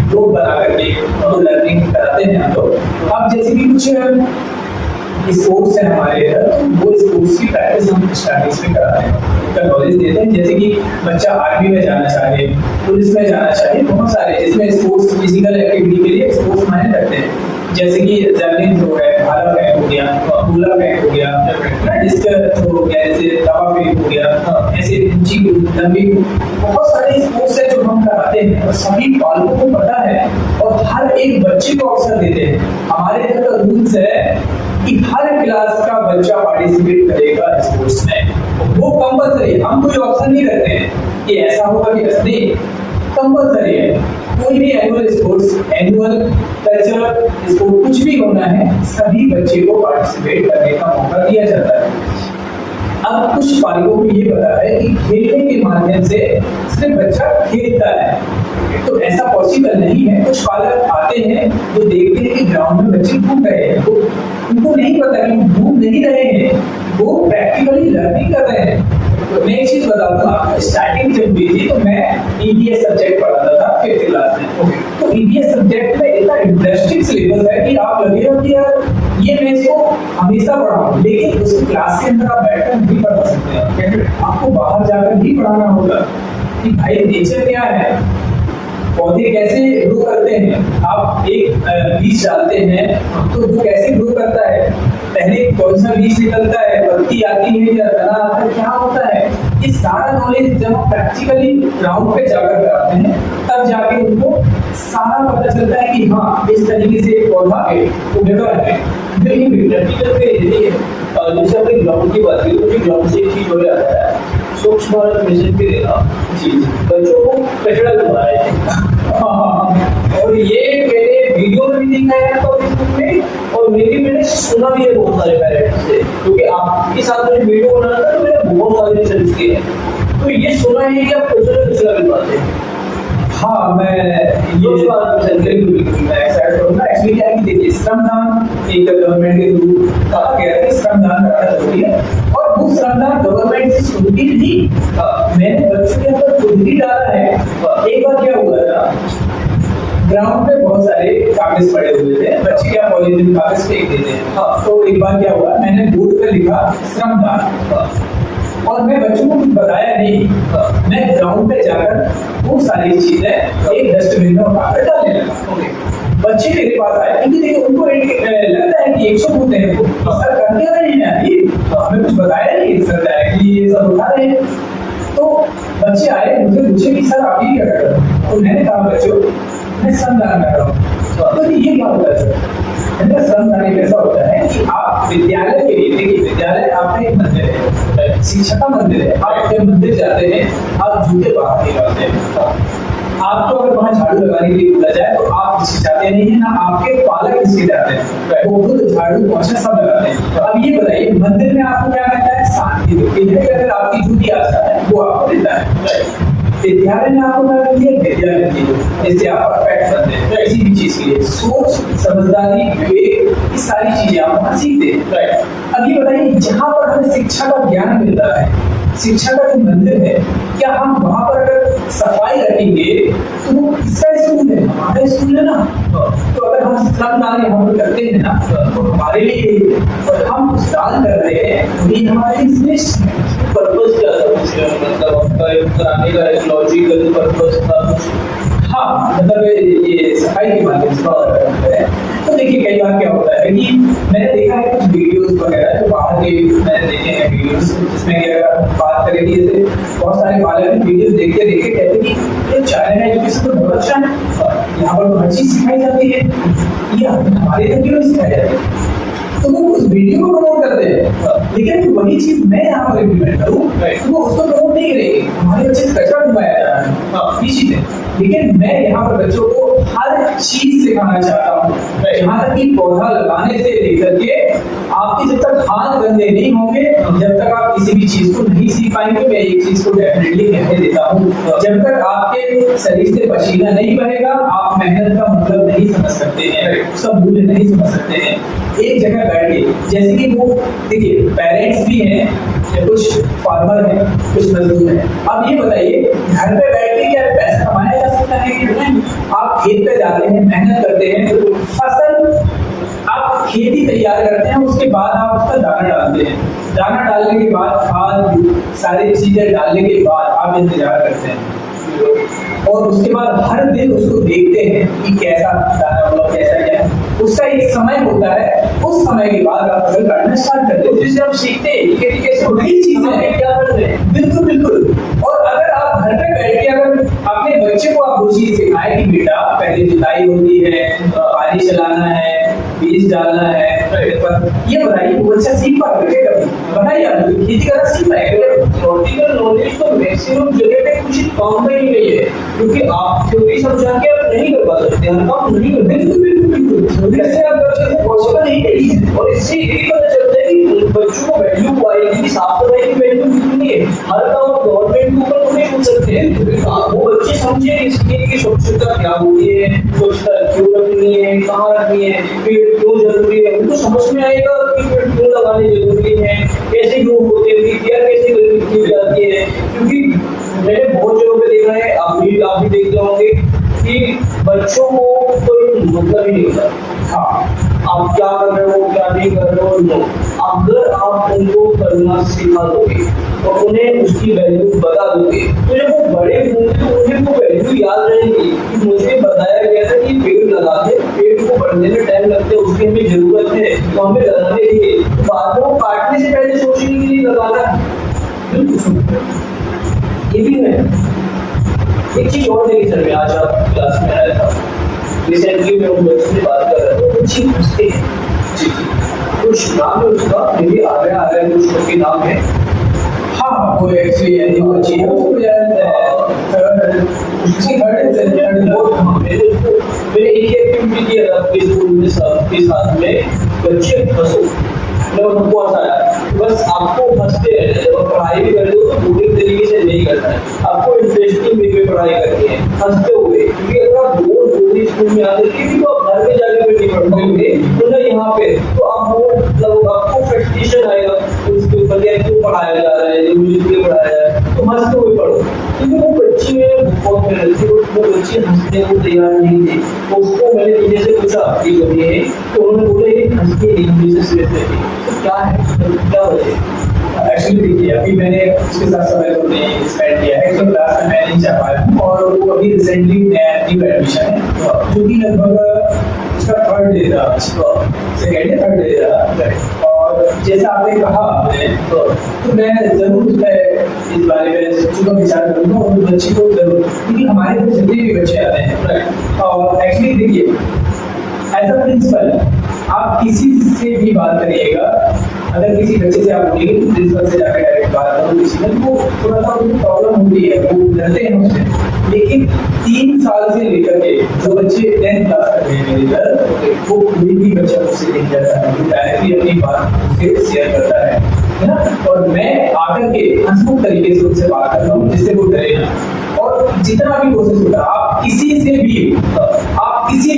ग्रुप बना करके तो लर्निंग कराते हैं हम लोग। अब जैसे कि कुछ स्पोर्ट्स है हमारे इधर, तो वो स्पोर्ट्स की प्रैक्टिस हम स्टार्टिंग में कराते हैं, उनका नॉलेज देते हैं। जैसे कि बच्चा आर्मी में जाना चाहे, पुलिस में जाना चाहे, बहुत सारे जिसमें स्पोर्ट्स फिजिकल एक्टिविटी के लिए स्पोर्ट्स मायने रखते हैं। जैसे कि जेवलिन थ्रो है, भाला फेंक हो गया, गया, गोला फेंक हो गया, डिस्क थ्रो हो गया, जैसे दावा फेंक हो गया, ऐसे ऊंची लंबी, बहुत सारे स्पोर्ट्स है जो हम कराते हैं और सभी पालकों को पता है और हर एक बच्चे को अवसर देते हैं। हमारे इधर का रूल्स है कि हर क्लास का बच्चा पार्टिसिपेट करेगा स्पोर्ट्स में, वो कंपल्सरी है। हम कोई ऑप्शन नहीं करते हैं कि ऐसा होगा कि ऐसा नहीं, कंपल्सरी है। कोई भी annual sports, annual culture sport कुछ भी होना है, सभी बच्चे को पार्टिसिपेट करने का मौका दिया जाता है। अब कुछ पालकों को ये पता है कि खेलने के माध्यम से सिर्फ बच्चा खेलता है, तो ऐसा पॉसिबल नहीं है। कुछ पालक आते हैं जो देखते हैं कि ग्राउंड में बच्चे घूम रहे हैं, तो उनको नहीं पता कि वो घूम नहीं रहे हैं, वो प्रैक्टिकली लर्निंग कर रहे हैं। तो मैं एक चीज बताऊँ आपको, स्टार्टिंग जब हुई थी तो मैं ईवीएस सब्जेक्ट पढ़ाता था 5th क्लास में। तो ईवीएस सब्जेक्ट में इतना इंटरेस्टिंग सिलेबस है कि आप लगेगा कि यार ये मैं इसको हमेशा पढ़ाऊं, लेकिन उस क्लास के अंदर आप बैठकर नहीं पढ़ा सकते हैं, आपको बाहर जाकर ही पढ़ाना होगा कि भाई नेचर क्या है, पौधे कैसे ग्रो करते हैं। आप एक बीज डालते हैं तो वो कैसे ग्रो करता है, पहले कौन सा बीज निकलता है, पत्ती आती है या तना आता है, क्या होता है, ये सारा नॉलेज जब हम प्रैक्टिकली ग्राउंड पे जाकर कराते हैं तब जाके उनको सारा पता चलता है कि हाँ इस तरीके से पौधा है वो बेहतर है। प्रैक्टिकल पे जैसे अपने ग्राउंड की बात की, तो ग्राउंड से एक चीज हो जाता है, स्वच्छ भारत मिशन के देना बच्चों को कचरा घुमा रहे थे। और ये मैंने वीडियो में भी देखा है तो फेसबुक में, और मैंने सुना भी है बहुत सारे पेरेंट्स से, क्योंकि आपके साथ मैंने वीडियो बनाया था तो मैंने बहुत सारे रिसर्च किए हैं, तो ये सुना है कि आप कचरा घुमाते हैं। हाँ, मैं ये बात मैं एक्साइट करूँगा। एक्चुअली क्या है कि देखिए, श्रमदान एक गवर्नमेंट के थ्रू कहा गया है कि श्रमदान कराना जरूरी है, और वो श्रमदान गवर्नमेंट से सुनती नहीं, मैंने बच्चों के अंदर खुद ही डाला है। एक बार क्या हुआ था, ग्राउंड पे बहुत सारे कागज पड़े हुए थे, बच्चे क्या पॉलीथीन कागज फेंक देते हैं। हाँ, तो एक बार क्या हुआ, मैंने बोर्ड पे लिखा श्रमदान, और मैं बच्चों को कुछ बताया नहीं, मैं ग्राउंड पे जाकर वो सारी चीजें एक डस्टबिन में उठाकर डालने लगा। बच्चे मेरे पास आए क्योंकि देखिए उनको लगता है कि 100 होते हैं, वो सर कर क्या रहे हैं, हमें कुछ बताया नहीं, सर डायरेक्टली ये सब उठा रहे हैं। तो बच्चे आए मुझे पूछे कि सर आप ये क्या कर रहे हो, तो मैंने कहा बच्चों मैं श्रमदान कर रहा हूँ। तो ये क्या होता है सर, श्रमदान एक ऐसा होता है कि आप विद्यालय के लिए, देखिए विद्यालय आपका एक मंदिर है, शिक्षा का मंदिर है, आप जब मंदिर जाते हैं आप जूते बाहर निकालते हैं। आपको अगर वहां झाड़ू लगाने के लिए बोला जाए तो आप हिचकिचाते नहीं है, ना आपके पालक हिचकिचाते हैं, वो खुद झाड़ू पोछा सब लगाते हैं। तो अब ये बताइए, मंदिर में आपको क्या कहता है, शांति मिलती है, अगर आपकी जूती आता है वो आपको देता है। विद्यालय में आपको क्या मिलती है, विद्या मिलती है, इससे आप परफेक्ट बनते हैं। तो किसी भी चीज के लिए सोच, समझदारी, विवेक, ये सारी चीजें आप वहां सीखते हैं। अब ये बताइए, जहां पर हमें शिक्षा का ज्ञान मिलता है, शिक्षा का जो मंदिर है, क्या हम वहां पर अगर सफाई रखेंगे तो वो किसका स्कूल है, हमारा स्कूल है ना। तो अगर हम श्रमदान यहाँ पर करते हैं ना तो हमारे लिए, और हम कुछ दान कर रहे हैं तो ये हमारे लिए श्रेष्ठ है। पर्पस क्या था, मतलब आपका कराने का एक लॉजिकल पर्पस था? हाँ, मतलब ये सफाई के माध्यम से है। तो देखिए कई बार क्या होता है कि मैंने देखा है कुछ वीडियोस वगैरह जो बाहर के मैंने देखे हैं वीडियोस, जिसमें अगर बात करें कि जैसे बहुत सारे बालक वीडियो देखते देखते कहते हैं कि ये चाइना में एजुकेशन तो बहुत अच्छा है, यहाँ पर हर चीज सिखाई जाती है, ये हमारे यहाँ क्यों नहीं सिखाई जाती है, तो वो उस वीडियो को प्रमोट करते हैं। लेकिन वही चीज मैं यहाँ पर इम्प्लीमेंट करूँ तो वो उसको प्रमोट नहीं करेगी, हमारे बच्चे से कचरा डुबाया जा रहा है, ये चीज है। लेकिन मैं यहाँ पर बच्चों को हर चीज सिखाना चाहता हूँ, यहाँ तक कि पौधा लगाने से लेकर के आपके जब तक हाथ गंदे नहीं होंगे, जब तक आप किसी भी चीज को नहीं सीख पाएंगे। मैं एक चीज को डेफिनेटली कहने देता हूँ, जब तक आपके शरीर से पसीना नहीं बहेगा आप मेहनत का मतलब नहीं समझ सकते हैं, उसका मूल्य नहीं समझ सकते हैं। एक जगह बैठिए, जैसे कि वो देखिए पेरेंट्स भी हैं, कुछ फार्मर हैं, कुछ मजदूर हैं। अब ये बताइए, घर पे बैठ के क्या पैसा कमाया जा सकता है कि नहीं? आप खेत पे जाते हैं, मेहनत करते हैं, फसल आप खेती तैयार करते हैं, उसके बाद आप उसका दाना डालते हैं, दाना डालने के बाद खाद सारी चीजें डालने के बाद आप इंतजार करते हैं, और उसके बाद हर दिन उसको देखते हैं कि कैसा दाना हुआ, कैसा क्या, उसका एक एक समय होता है, उस समय के बाद आप फसल काटना स्टार्ट करते हो, जिससे हम सीखते हैं कि कैसे वही चीज है। क्या कर रहे हैं। बिल्कुल बिल्कुल। और अगर आप घर पे बैठ के अगर अपने बच्चे को आप वो चीज सिखाएं कि बेटा पहले जुताई होती है, पानी चलाना है, बीज डालना है, ये बताइए वो बच्चा सीख पाएगा क्या? कभी बताइए आप खेती करना सीख पाएगा? थ्योरेटिकल नॉलेज तो मैक्सिमम जगह पे कुछ काम का ही नहीं है, क्योंकि आप थ्योरी समझा के आप नहीं कर पा सकते, हर काम नहीं कर। बिल्कुल बिल्कुल बिल्कुल। जैसे आप बच्चे से पॉसिबल नहीं है। और इससे ये भी पता चलता है कि बच्चों को वैल्यू आएगी, साफ सफाई की वैल्यू कितनी है। हर काम गवर्नमेंट के ऊपर तो नहीं हो सकते हैं। वो बच्चे समझे इसलिए कि स्वच्छता क्या होती है, स्वच्छता क्यों रखनी है, कहाँ रखनी है, पेड़ क्यों जरूरी है, उनको समझ में आएगा कि पेड़ क्यों लगाने जरूरी है, कैसे ग्रो होते हैं, क्या कैसे की जाती है। क्योंकि मैंने बहुत जगहों पे देखा है, आप भी देखते होंगे कि बच्चों को कोई मतलब ही नहीं होता। हाँ, आप क्या कर रहे हो, क्या नहीं कर रहे हो, नो। अगर आप उनको करना सिखा दोगे और उन्हें उसकी वैल्यू बता दोगे, तो जब वो बड़े होंगे तो उन्हें वो वैल्यू याद रहेगी कि मुझे बताया गया था कि पेड़ लगाते, पेड़ को बढ़ने में टाइम लगता है, उसकी हमें जरूरत है, तो हमें लगाने के लिए बाद में वो काटने से पहले सोचेंगे कि लगाना है। ये भी है। एक चीज और देखिए सर, मैं आज आप क्लास में आया था, रिसेंटली मैं उन बच्चों से बात कर रहा था, वो बच्चे हंसते हैं। जी जी, कुछ नाम है उसका, मेरी आ रहा है कुछ उसके नाम है। हाँ, वो एक्चुअली ऐसी बच्ची है, उसको मैंने एक एक्टिविटी किया अपने स्कूल में सबके साथ में, बच्चे हंसो, मैं उनको हंसाया। बस आपको हंसते रहना है, जब आप पढ़ाई भी कर रहे हो तो बोरिंग तरीके से नहीं करना है, आपको इंटरेस्टिंग वे में पढ़ाई करनी है, हंसते हुए। क्योंकि अगर आप रोज स्कूल में आते हैं तो आप घर में जाकर भी नहीं पढ़ पाओगे, तो ना यहाँ पे तो आप वो मतलब आपको फ्रस्ट्रेशन आएगा उसके ऊपर, क्यों पढ़ाया जा रहा है, मुझे क्यों पढ़ाया जा रहा है, तो हंसते हुए पढ़ो। क्योंकि वो बच्ची में बहुत मेहनत थी, वो बच्ची हंसने को तैयार नहीं थी, तो उसको मैंने टीचर से पूछा आपकी कमी है, तो उन्होंने बोला ये हंसती नहीं, मुझे सिर्फ थी। तो क्या है, क्या वजह? एक्चुअली देखिए, अभी मैंने उसके साथ समय तो नहीं स्पेंड किया है, तो क्लास में मैं नहीं जा पाया हूँ, और वो अभी रिसेंटली नया न्यू एडमिशन है, जो कि लगभग उसका थर्ड डे था, सेकेंड या थर्ड डे था। और जैसा आपने कहा तो मैं जरूर इस बारे में सोचूंगा, विचार करूंगा, और बच्चे को जरूर, क्योंकि हमारे जो जितने भी बच्चे आते हैं, और एक्चुअली देखिए एज अ प्रिंसिपल आप किसी से भी बात करिएगा, अगर किसी बच्चे से आप बोलेंगे प्रिंसिपल से जाकर डायरेक्ट बात करो, किसी में वो थोड़ा सा उनको प्रॉब्लम होती है, वो डरते हैं उससे। लेकिन 3 साल से लेकर के जो बच्चे 10th क्लास तक हैं मेरे इधर, वो कोई भी बच्चा मुझसे नहीं डरता है, वो डायरेक्टली अपनी बात मुझसे शेयर करता है ना। और मैं आकर के हंसमुख तरीके से उनसे बात करता हूँ, जिससे वो डरे ना। और जितना भी कोशिश होता है, आप किसी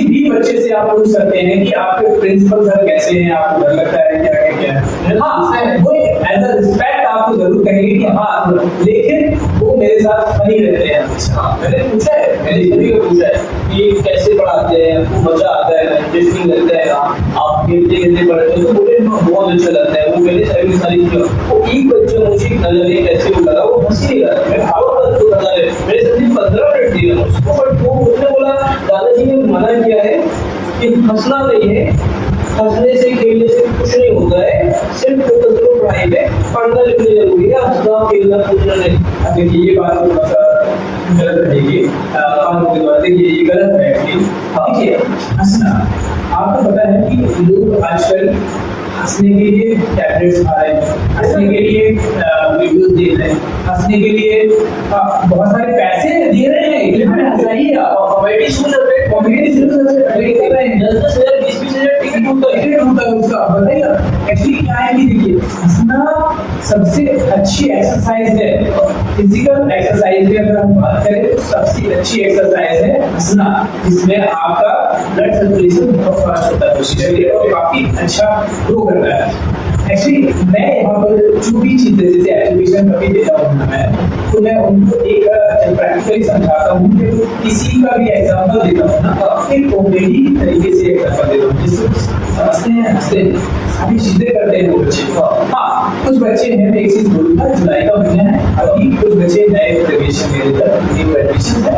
भी बच्चे से आप पूछ सकते हैं कि आपके प्रिंसिपल सर कैसे हैं, आपको डर लगता है क्या है। हाँ, वो एज अ रिस्पेक्ट आपको जरूर कहेंगे कि हाँ, लेकिन वो मेरे साथ फनी रहते हैं। हाँ, मैंने पूछा है, मैंने सभी को पूछा है कि कैसे पढ़ाते हैं, आपको मजा आता है, इंटरेस्टिंग लगता है, आप खेलते खेलते पढ़ते हैं, तो बोले बहुत अच्छा लगता है। वो मैंने सारी चीजें, वो एक बच्चा मुझे नजर कैसे वो लगा, वो हंस ही नहीं रहा, मैं मेरे साथ 15 मिनट दिया उसको, बट वो उसने बोला दादाजी ने मना किया है कि हंसना नहीं है, हंसने से खेलने से कुछ नहीं होता है, सिर्फ फोकस करो पढ़ाई में, पढ़ना लिखना जरूरी है, हंसना खेलना कूदना नहीं। अब देखिए ये बात थोड़ा सा गलत रहेगी, देखिए ये गलत है। देखिए हंसना, आपको पता है कि लोग आजकल हंसने के लिए टैबलेट्स खा रहे हैं, हंसने के लिए वीडियोस देख रहे हैं, हंसने के लिए बहुत सारे पैसे दे रहे हैं, लेकिन हंसाइए आप, कॉमेडी शो चल रहे हैं, कॉमेडी शो चल रहे हैं, 10,000 20,000 टिकट होता है उसका। बताइए एक्चुअली क्या है कि देखिए हंसना सबसे अच्छी एक्सरसाइज है, फिजिकल एक्सरसाइज में अगर हम बात करें तो सबसे अच्छी एक्सरसाइज है हंसना, जिसमें आपका ब्लड सर्कुलेशन बहुत फास्ट होता है और काफी अच्छा ग्रो करता है। एक्चुअली मैं यहाँ पर जो भी चीजें जैसे एजुकेशन कभी देता हूँ मैं, तो मैं उनको एक प्रैक्टिकली समझाता हूँ कि किसी का भी एग्जाम्पल देता हूँ ना, एक कॉमेडी तरीके से एग्जाम्पल देता हूँ, जिससे समझते हैं, हंसते हैं, सारी चीजें करते हैं वो बच्चे। हाँ, कुछ बच्चे हैं, मैं एक चीज बोलूंगा, जुलाई का महीना है, अभी कुछ बच्चे नए प्रवेश मेरे न्यू एडमिशन है,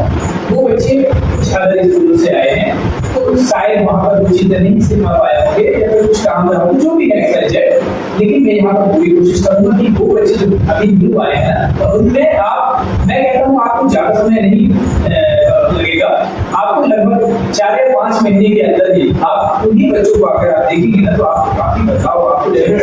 वो बच्चे कुछ अदर स्कूलों से आए हैं, तो तो शायद वहाँ पर वो चीजें नहीं सिखा पाया होंगे या फिर कुछ काम रहा हो, जो भी है एक्सरसाइज। लेकिन मैं यहाँ पर पूरी कोशिश करूंगा कि वो बच्चे जो अभी न्यू आए हैं ना, उनमें मैं कहता हूँ आपको ज्यादा समय नहीं लगेगा, आपको लगभग 4 या 5 महीने के अंदर ही आप उन्हीं बच्चों को अगर आप देखेंगे ना, तो आपको काफी बदलाव आपको जरूर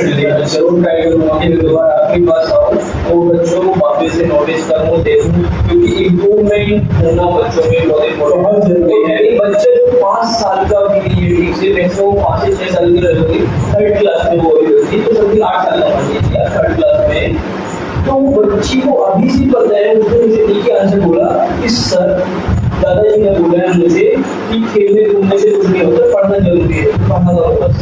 ट्राई करूंगा कि दोबारा आपके पास आऊँ और बच्चों को वापस से नोटिस करूँ, देखूँ, क्योंकि इम्प्रूवमेंट होना बच्चों में बहुत जरूरी है। एक बच्चे जो 5 साल का भी नहीं है ठीक से, मैक्सिमम 5 से 6 साल की रहेगी, 3rd क्लास में वो होगी, तो सभी 8 साल का मान लीजिए 3rd क्लास में, तो बच्ची को अभी से पता है। उसने मुझे एक ही आंसर बोला कि सर, दादाजी ने बोला है मुझे कि खेलने कूदने से कुछ नहीं होता, पढ़ना जरूरी है, पढ़ना करो बस।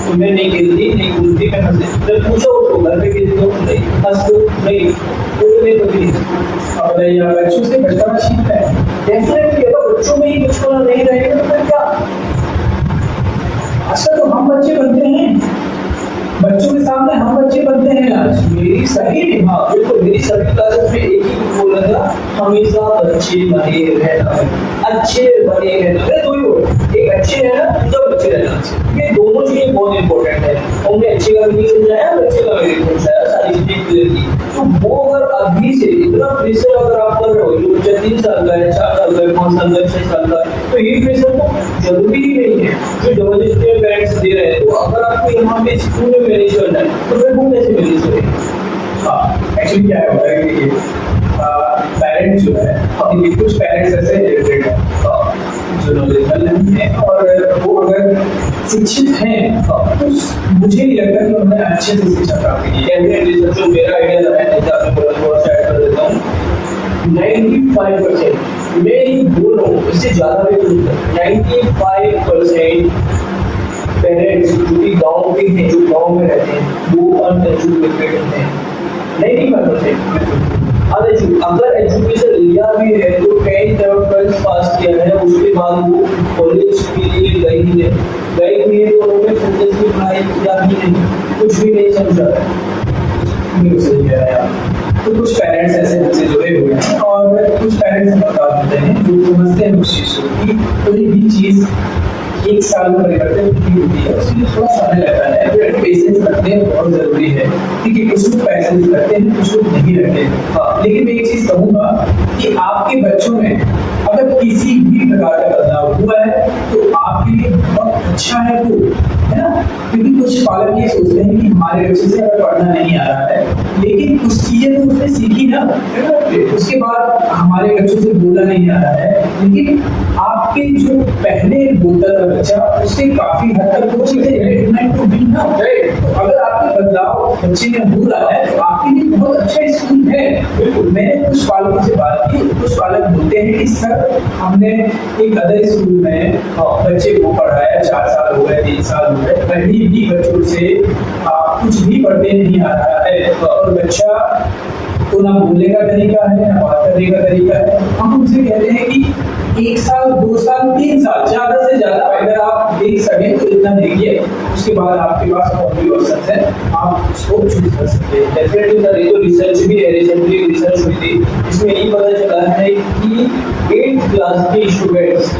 तो मैं नहीं खेलती, नहीं कूदती, मैं हंसती। जब पूछा उसको घर पे खेलती हो नहीं, हंस तो नहीं, तो मैं कभी नहीं। अब बताइए, बच्चों से बचपना सीखता है डेफिनेटली। अगर बच्चों में ही बचपना नहीं रहेगा तो फिर क्या? अच्छा, तो हम बच्चे बनते हैं, बच्चों के सामने हम बच्चे बनते हैं आज। मेरी सभी, हाँ बिल्कुल, मेरी सभी क्लासेस में एक ही बोल रहा था, हमेशा बच्चे बने रहना, अच्छे बने रहना। दो ही बोल, एक अच्छे रहना, दूसरा बच्चे रहना। ये दोनों चीजें बहुत इंपॉर्टेंट है। हमने अच्छे का मीनिंग समझाया, बच्चे का मीनिंग समझाया, सारी चीजें क्लियर की। तो वो अगर अभी से इतना प्रेशर अगर आप कर रहे हो, जो बच्चा 3 साल का है, 4 साल का है, 5 साल का, 6 साल का, तो ये प्रेशर तो जरूरी ही नहीं है जो जबरदस्ती पेरेंट्स दे रहे हैं। तो अगर आपको यहाँ पे स्कूल में मैनेज करना है तो फिर वो कैसे मैनेज करें? हाँ, एक्चुअली क्या होता है कि पेरेंट्स जो है, कुछ पेरेंट्स ऐसे इरिटेटेड हैं जो नॉलेजेबल नहीं है, और वो अगर शिक्षित हैं तो मुझे नहीं लगता कि उन्होंने अच्छे से शिक्षा प्राप्त की है। जो मेरा आइडिया है, जैसे आपने बोला, थोड़ा सा ऐड कर देता हूँ। 95%, मैं ही बोल रहा हूँ, इससे ज्यादा भी नहीं, 95% पेरेंट्स जो कि गाँव के हैं, जो गाँव में रहते हैं, वो अनएजुकेटेड हैं। 95%। अगर एजुकेशन लिया भी है तो 10th और 12th पास किया है, उसके बाद वो कॉलेज के लिए गए ही नहीं, तो उन्होंने फोकस की पढ़ाई किया ही नहीं, कुछ भी नहीं समझा। तो कुछ पेरेंट्स ऐसे हमसे जुड़े हुए हैं, और कुछ पेरेंट्स बता देते हैं जो समझते हैं उस चीज को कि कोई भी चीज 1 साल में परिवर्तन नहीं होती है, उसके थोड़ा समय लगता है। फिर पेशेंस रखते हैं बहुत जरूरी है, क्योंकि कुछ लोग पेशेंस रखते हैं, कुछ लोग नहीं रखते हैं। लेकिन मैं एक चीज कहूंगा कि आपके बच्चों में अगर किसी भी प्रकार का बदलाव हुआ है तो आपके लिए बहुत अच्छा है वो, है ना। क्योंकि कुछ पालक ये सोचते हैं कि हमारे बच्चे से अगर पढ़ना नहीं आ रहा है, लेकिन कुछ चीजें तो उसने सीखी ना, है ना। उसके बाद हमारे बच्चों से बोला नहीं आ रहा है, लेकिन आपके जो पहले बोलता था बच्चा, उससे काफी हद तक वो चीजें डेवलपमेंट तो भी ना। तो अगर आपके बदलाव बच्चे में हो रहा है तो आपके लिए बहुत अच्छा स्कूल है। बिल्कुल, मैंने कुछ पालकों से बात की, कुछ पालक बोलते हैं कि सर, हमने एक अदर स्कूल में बच्चे को पढ़ाया, 4 साल हो गए, 3 साल हो गए, कहीं भी बच्चों से कुछ भी पढ़ने नहीं आ रहा है, और बच्चा तो ना बोलने का तरीका है, ना बात करने का तरीका है। हम उनसे कहते हैं कि 1 साल, 2 साल, 3 साल ज्यादा से ज्यादा अगर आप देख सकें तो इतना देखिए, उसके बाद आपके पास और भी ऑप्शंस है, आप उसको चूज कर सकते हैं। डेफिनेटली सर, ये तो रिसर्च भी है, रिसेंटली रिसर्च हुई थी, इसमें ये पता चला है कि 8th क्लास के students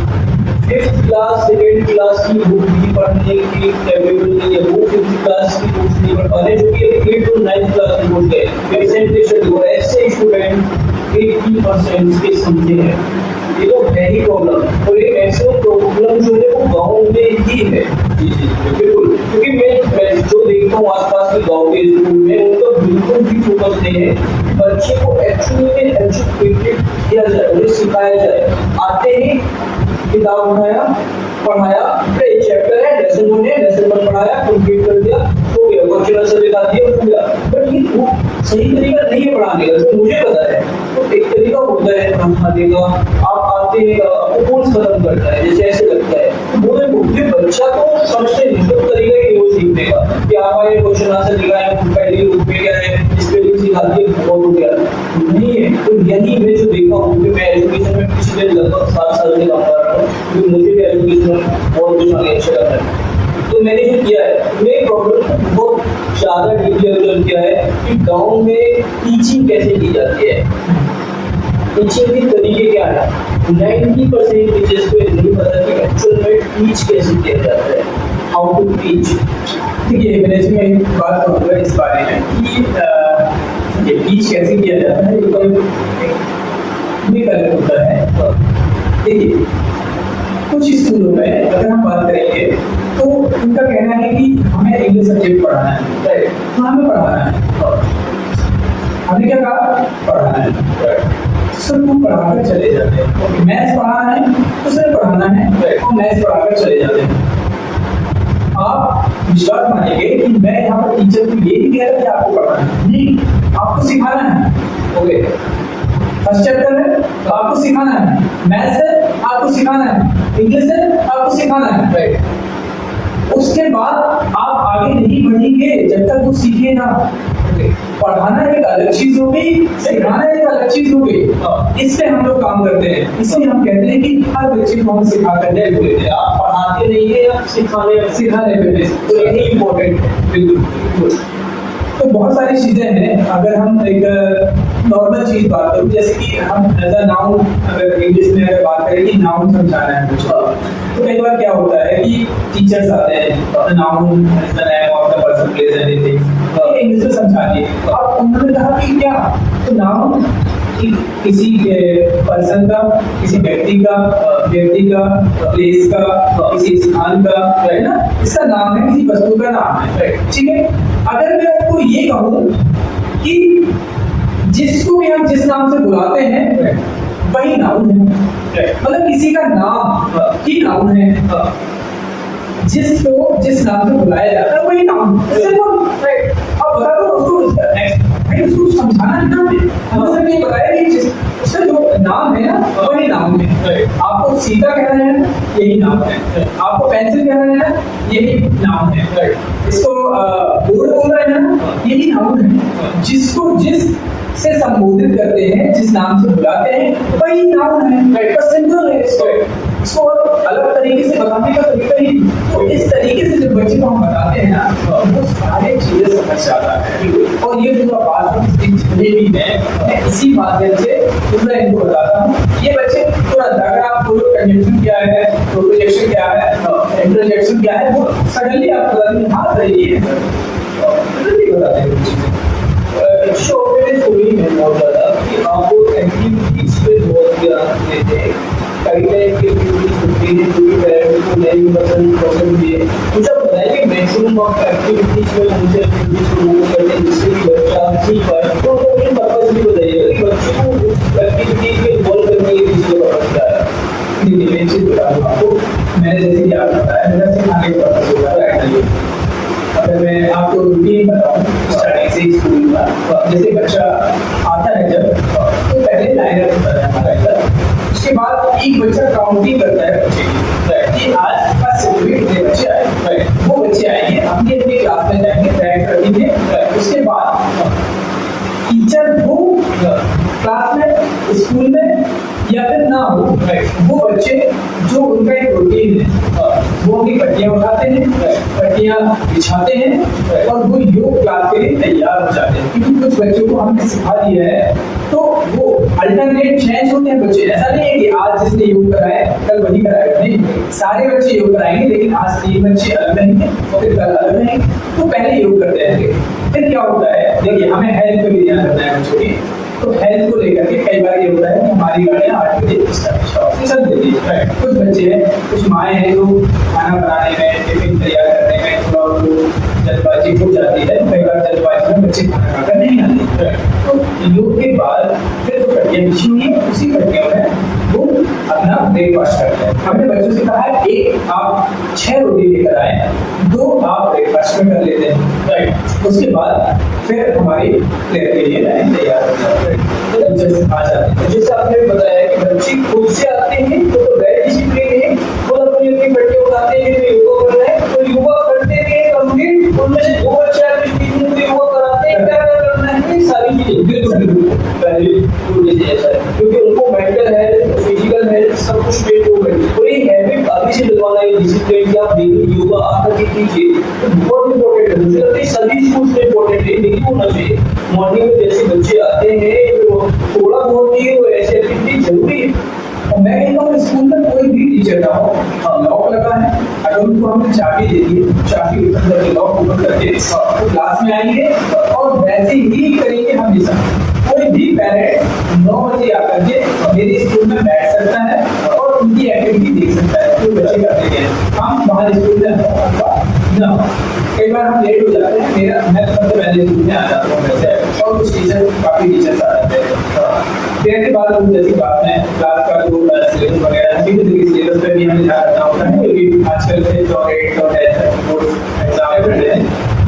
5th class, 2nd class की बुक भी पढ़ने की कैपेबल नहीं है, वो 5th क्लास की बुक नहीं पढ़ पा रहे, जो कि 8th और 9th क्लास की बुक है। रिसेंटली स्टडी हुआ, ऐसे स्टूडेंट 80% के समझे हैं। ये तो है ही प्रॉब्लम, और एक ऐसे प्रॉब्लम जो है वो गाँव में ही है। जी जी बिल्कुल, क्योंकि मैं जो देखता हूँ आसपास के गाँव के स्कूल में, उनका बिल्कुल भी फोकस नहीं है कि बच्चे को एक्चुअली में एजुकेटेड किया जाए, उन्हें सिखाया जाए। आते ही किताब उठाया, पढ़ाया, एक चैप्टर है, लेसन 1 है, लेसन 1 पढ़ाया, कंप्लीट कर दिया, हो गया, क्वेश्चन आंसर दिखा दिया, हो गया। बट ये वो सही तरीका नहीं है पढ़ाने का, जो मुझे पता है। तो एक तरीका होता है पढ़ाने का, आप आते हैं, आपको कोर्स खत्म करना है, जैसे ऐसे लगता है, तो बोले मुझे बच्चा तो समझते नहीं, तो तरीका ही वो सीखने का कि आप आए, क्वेश्चन आंसर दिखाए, पहली बुक में क्या है, स्पेलिंग सिखा दिए, बहुत हो गया। नहीं है, तो यही मैं जो देखा हूँ, क्योंकि मैं एजुकेशन में पिछले लगभग 7 साल से काम कर रहा हूँ, क्योंकि मुझे भी एजुकेशन में बहुत कुछ आगे अच्छा लगता है। तो मैंने जो किया है, मेरे प्रॉब्लम को बहुत ज्यादा डीपली ऑब्जर्व किया है कि गाँव में टीचिंग कैसे की जाती है, टीचिंग की तरीके क्या है? 90% टीचर्स को ये नहीं पता कि एक्चुअल में टीच कैसे किया जाता है, हाउ टू टीच। देखिए अंग्रेजी में एक बात कहूँगा इस बारे में कि ये टीच कैसे किया जाता है, ये कोई गलत होता है। देखिए कुछ स्कूलों में अगर हम बात करेंगे तो उनका कहना है कि हमें इंग्लिश सब्जेक्ट पढ़ाना है, तो हमें पढ़ाना है। हमने क्या कहा? पढ़ाना है। सबको पढ़ाकर चले जाते हैं। मैथ्स पढ़ाना है तो सिर्फ पढ़ाना है और मैथ्स पढ़ाकर चले जाते हैं। आप विश्वास मानेंगे कि मैं यहाँ पर टीचर को ये नहीं कह रहा कि आपको पढ़ाना है, नहीं, आपको सिखाना है। ओके, फर्स्ट चैप्टर है तो आपको सिखाना है, मैथ्स है आपको सिखाना है, इंग्लिश है आपको सिखाना है, राइट। उसके बाद आप आगे नहीं बढ़ेंगे जब तक वो सीखे ना। पढ़ाना एक अलग चीज हो गई, सिखाना एक अलग चीज हो गई। इससे हम लोग काम करते हैं, इसलिए हम कहते हैं कि हर बच्चे को हम सिखा कर दे देते हैं। आप पढ़ाते नहीं है, आप सिखाने पे, तो यही इम्पोर्टेंट है। बिल्कुल। तो बहुत सारी चीजें हैं। अगर हम एक नॉर्मल चीज बात करूं, जैसे कि हम एज अ नाउन, अगर इंग्लिश में अगर बात करें कि नाउन समझाना है कुछ, तो कई बार क्या होता है कि टीचर्स आते हैं, noun is the name of the person, place, anything, English में समझा दिए। अब उन्होंने कहा कि क्या, तो नाउन किसी पर्सन का, किसी व्यक्ति का, प्लेस का, किसी स्थान का, है ना, इसका नाम है, किसी वस्तु का नाम है, ठीक है। अगर मैं आपको ये कहूँ कि जिसको भी हम जिस नाम से बुलाते हैं वही नाउन है, मतलब किसी का नाम ही नाउन है, जिसको जिस नाम से बुलाया जाता है वही नाउन है। अब बता दो उसको समझाना ना, हमने ये बताया कि उसका जो नाम है ना वही नाम है। आपको सीता कहना है यही नाम है, आपको पेंसिल कहना है ना यही नाम है, इसको बोर्ड बोल रहे हैं ना यही नाम है। जिसको जिस से संबोधित करते हैं, जिस नाम से बुलाते हैं वही नाउन है। सिंपल है। इसको अलग तरीके से बताने का तरीका ही, तो इस तरीके से जब बच्चे को हम बताते हैं ना वो सारे चीजें समझ जाता है। और ये जो बात जितने भी मैं इसी माध्यम से मैं इनको बताता हूँ। ये बच्चे तुरंत, अगर आप बोलो कंजंक्शन क्या है, प्रोपोजिशन क्या है, इंटरजेक्शन क्या है, वो सडनली आप बता देंगे, हाँ सही है, जल्दी बता देंगे। शो मैंने सुनी है बहुत ज़्यादा कि आपको एक्टिविटीज पे बहुत ध्यान देते हैं, कई तरह की एक्टिविटीज होती है जो कि पेरेंट्स को नहीं पसंद भी है। कुछ आप बताइए मैक्सिमम ऑफ एक्टिविटीज में कौन सी एक्टिविटीज को वो करते हैं जिससे कि बच्चा सीख पाए, तो मुझे पर्पज भी बताइएगा कि बच्चे को एक्टिविटीज में इन्वॉल्व करने के पीछे पर्पज क्या है। देखिए मैं एक चीज बता दूँ आपको, मैंने जैसे कि आपको बताया मेरा सिखाने का पर्पज होता है एक्चुअली। अगर मैं आपको रूटीन बताऊँ स्टार्टिंग से स्कूल का, जैसे बच्चा आता है जब, तो पहले लाइनअप होता है हमारा इधर, उसके बाद एक बच्चा काउंटिंग करता है बच्चे की कि आज फर्स्ट सेक्शन में कितने बच्चे आए, वो बच्चे आएंगे अपनी अपनी क्लास में जाएंगे, बैठ रखेंगे। उसके बाद टीचर वो क्लास में, स्कूल में या फिर ना हो, वो बच्चे जो उनका एक रूटीन है वो अपनी पट्टियां उठाते हैं, पट्टियां बिछाते हैं और वो योग क्लास के लिए तैयार हो जाते हैं। क्योंकि कुछ बच्चों को हमने सिखा दिया है तो वो अल्टरनेट चेंज होते हैं बच्चे। ऐसा नहीं है कि आज जिसने योग कराया कल वही कराएगा, नहीं, सारे बच्चे योग कराएंगे, लेकिन आज 3 बच्चे अलग रहेंगे और फिर कल अलग रहेंगे। तो पहले योग करते हैं, फिर क्या होता है, देखिए हमें हेल्थ पे भी ध्यान रखना है बच्चों की। तो हेल्थ को लेकर के कई बार ये होता है कि हमारी गाड़ियाँ 8 बजे चल देती है। कुछ बच्चे हैं, कुछ माएँ हैं जो खाना बनाने में, टिफिन तैयार करने में थोड़ा जल्दबाजी हो जाती है, कई बार जल्दबाजी में बच्चे खाना खाकर नहीं आते। तो योग के बाद फिर जो पट्टियाँ बिछी हुई है उसी पट्टियों में वो अपना ब्रेकफास्ट करते हैं। हमने बच्चों से कहा है एक आप 6 रोटी लेकर आए, 2 आप ब्रेकफास्ट में कर लेते हैं, राइट। उसके बाद फिर हमारी प्लेयर के लिए लाइन तैयार हो जाती है, तो जैसे आ जाते हैं। जैसे आपने बताया कि बच्चे खुद से आते हैं तो वेल डिसिप्लिन है, वो अपनी अपनी पट्टियां उठाते हैं कि योगा करना है, तो योगा करते हैं कंप्लीट। उनमें से 2 बच्चे आते हैं को योगा कराते हैं, क्या करना है, सारी चीजें बिल्कुल पहले क्योंकि उनको मेंटल हेल्थ, फिजिकल हेल्थ सब कुछ ट्रेन हो गई। तो ये हैबिट अभी से डलवाना है, डिसिप्लिन की आप डेली योगा आकर के कीजिए, तो बहुत इंपॉर्टेंट मुझे लगता है सभी स्कूल में इम्पोर्टेंट है, नहीं होना चाहिए। मॉर्निंग में जैसे बच्चे आते हैं तो थोड़ा बहुत ही वो ऐसे एक्टिविटी जरूरी है। और मैं कहता हूँ स्कूल में कोई भी टीचर ना हो, लॉक लगा है, अगर उनको हमने चाबी दे दी, चाबी ओपन करके लॉक ओपन करके तो क्लास में आएंगे और वैसे ही करेंगे हमेशा। कोई भी पेरेंट 9 बजे आकर के मेरे स्कूल में बैठ सकता है और उनकी एक्टिविटी देख सकता है, कोई बच्चे करते हैं। हम बाहर स्कूल में ना, कई बार हम लेट हो जाते हैं, मैं सबसे पहले स्कूल में आ जाता हूँ वैसे, और कुछ टीचर काफी टीचर्स आ जाते हैं। फिर के बाद हम जैसी बात है क्लास का जो सिलेबस वगैरह है, किसी सिलेबस पे भी हमें ध्यान रखना होता है, क्योंकि आजकल से जो 8th और 10th बोर्ड एग्जाम है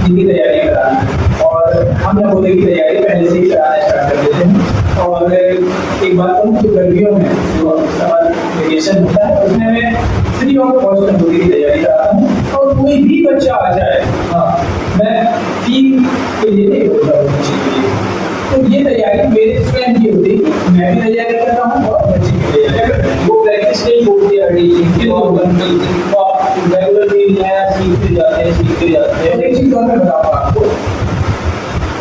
जिनकी तैयारी कराना है, और हम लोगों की तैयारी पहले से ही कराना स्टार्ट कर देते हैं। और एक बात कहूँ कि गर्मियों में जो समर वेकेशन होता है उसमें मैं फ्री ऑफ कॉस्ट कंप्यूटर की तैयारी कराता हूँ, और कोई भी बच्चा आ जाए, हाँ मैं फी के लिए नहीं बोलता हूँ बच्चे के लिए। तो ये तैयारी मेरे स्टूडेंट की होती है, मैं भी तैयारी करता हूँ और बच्चे की तैयारी करता हूँ। वो प्रैक्टिस नहीं होती है टीचिंग तो आप रेगुलरली नया सीखते जाते हैं। एक चीज और मैं बताऊंगा आपको,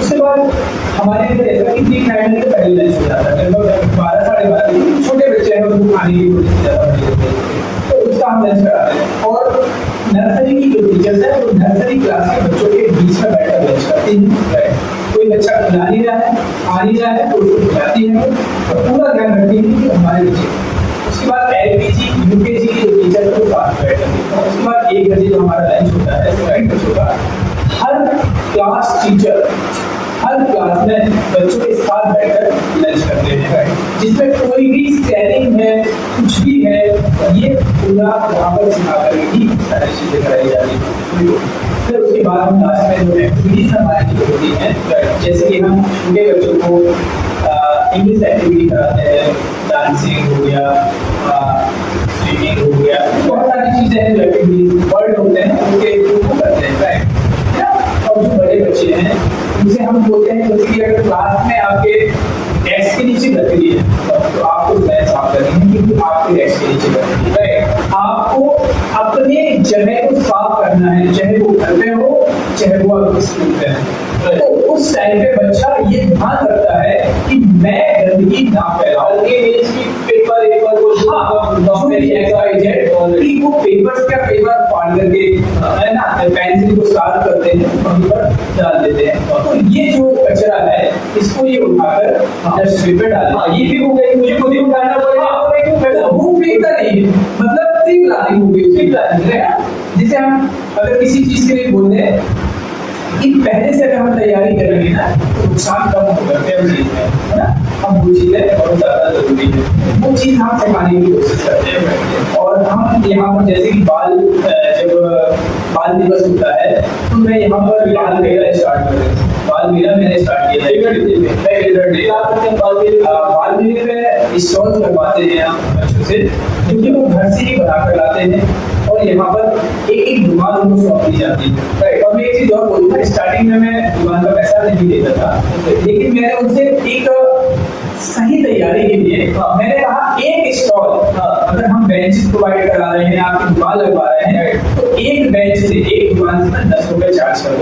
उसके बाद हमारे अंदर ऐसा कि 3 से पहले लंच हो जाता है, लगभग 12 साढ़े 12, छोटे बच्चे हैं उनको खाने की थोड़ी सी ज्यादा बड़ी होती है, तो उसका हम लंच कराते हैं। और नर्सरी की जो टीचर्स है वो नर्सरी क्लास के बच्चों के बीच में बैठकर लंच करती हैं। कोई बच्चा खिला नहीं रहा है, आ नहीं रहा है, तो उसको खिलाती है और पूरा ध्यान रखती है कि हमारे बच्चे। उसके बाद LKG UKG की जो टीचर है वो साथ में बैठकर देखता हूँ। उसके बाद 1 बजे जो हमारा लंच होता है स्टूडेंट बच्चों का, हर क्लास टीचर हर क्लास में बच्चों के साथ बैठकर लंच करते हैं, जिसमें कोई भी शेयरिंग है, कुछ भी है, ये पूरा वहाँ पर सिखाकर ही सारी चीजें कराई जाती है। फिर उसके बाद हम लास्ट में जो एक्टिविटीज हमारी जो होती हैं, जैसे कि हम छोटे बच्चों को इंग्लिश एक्टिविटी कराते हैं, डांसिंग हो गया, स्विमिंग हो गया, बहुत सारी चीजें हैं जो एक्टिविटीज वर्ड होते हैं उसके थ्रू करते हैं, राइट। और जो बड़े बच्चे हैं उनसे हम बोलते हैं जैसे कि अगर क्लास में आपके डेस्क के नीचे गंदगी है तो आपको स्मेल साफ करनी है, क्योंकि आपके डेस्क के नीचे गंदगी है। आपको अपने जगह को साफ करना है, चाहे वो घर पे हो चाहे वो आपके स्कूल पे है। तो उस टाइम पे बच्चा ये ध्यान रखता है कि मैं गंदगी ना फैलाऊं, वो पेपर्स का पेपर फाड़ करके है ना पेंसिल को साफ करते हैं, वहीं पर डाल देते हैं। तो ये जो कचरा है इसको ये उठाकर डस्टबिन पे डालें। ये भी हो गई, मुझे खुद ही उठाना पड़ेगा, वो फेंकता नहीं, मतलब ट्री प्लानिंग हो गई, ट्री प्लानिंग है। जिसे हम अगर किसी चीज के लिए बोलते हैं कि पहले से अगर हम तैयारी करेंगे ना तो नुकसान कम होगा, है ना। हम वो चीजें बहुत ज्यादा जरूरी है, वो चीज हम सिखाने की कोशिश करते हैं। और हम यहाँ पर जैसे कि जब बाल दिवस होता है तो मैं यहाँ पर बाल मेला स्टार्ट कर देता हूँ। बाल मेला मैंने स्टार्ट किया बाल मेले में स्टॉल्स लगवाते हैं हम बच्चों से, क्योंकि वो घर से ही बना कर लाते हैं और यहाँ पर एक दुकान उनको सौंप दी जाती है, राइट। और मैं एक चीज और बोलूँगा, स्टार्टिंग में मैं दुकान का पैसा नहीं देता था, लेकिन मैंने उनसे एक सही तैयारी के लिए मैंने कहा एक स्टॉल, अगर हम बेंचेस प्रोवाइड करा रहे हैं, आपकी दुकान लगवा रहे हैं, तो एक बेंच से एक दुकान से 10 रुपए चार्ज करो।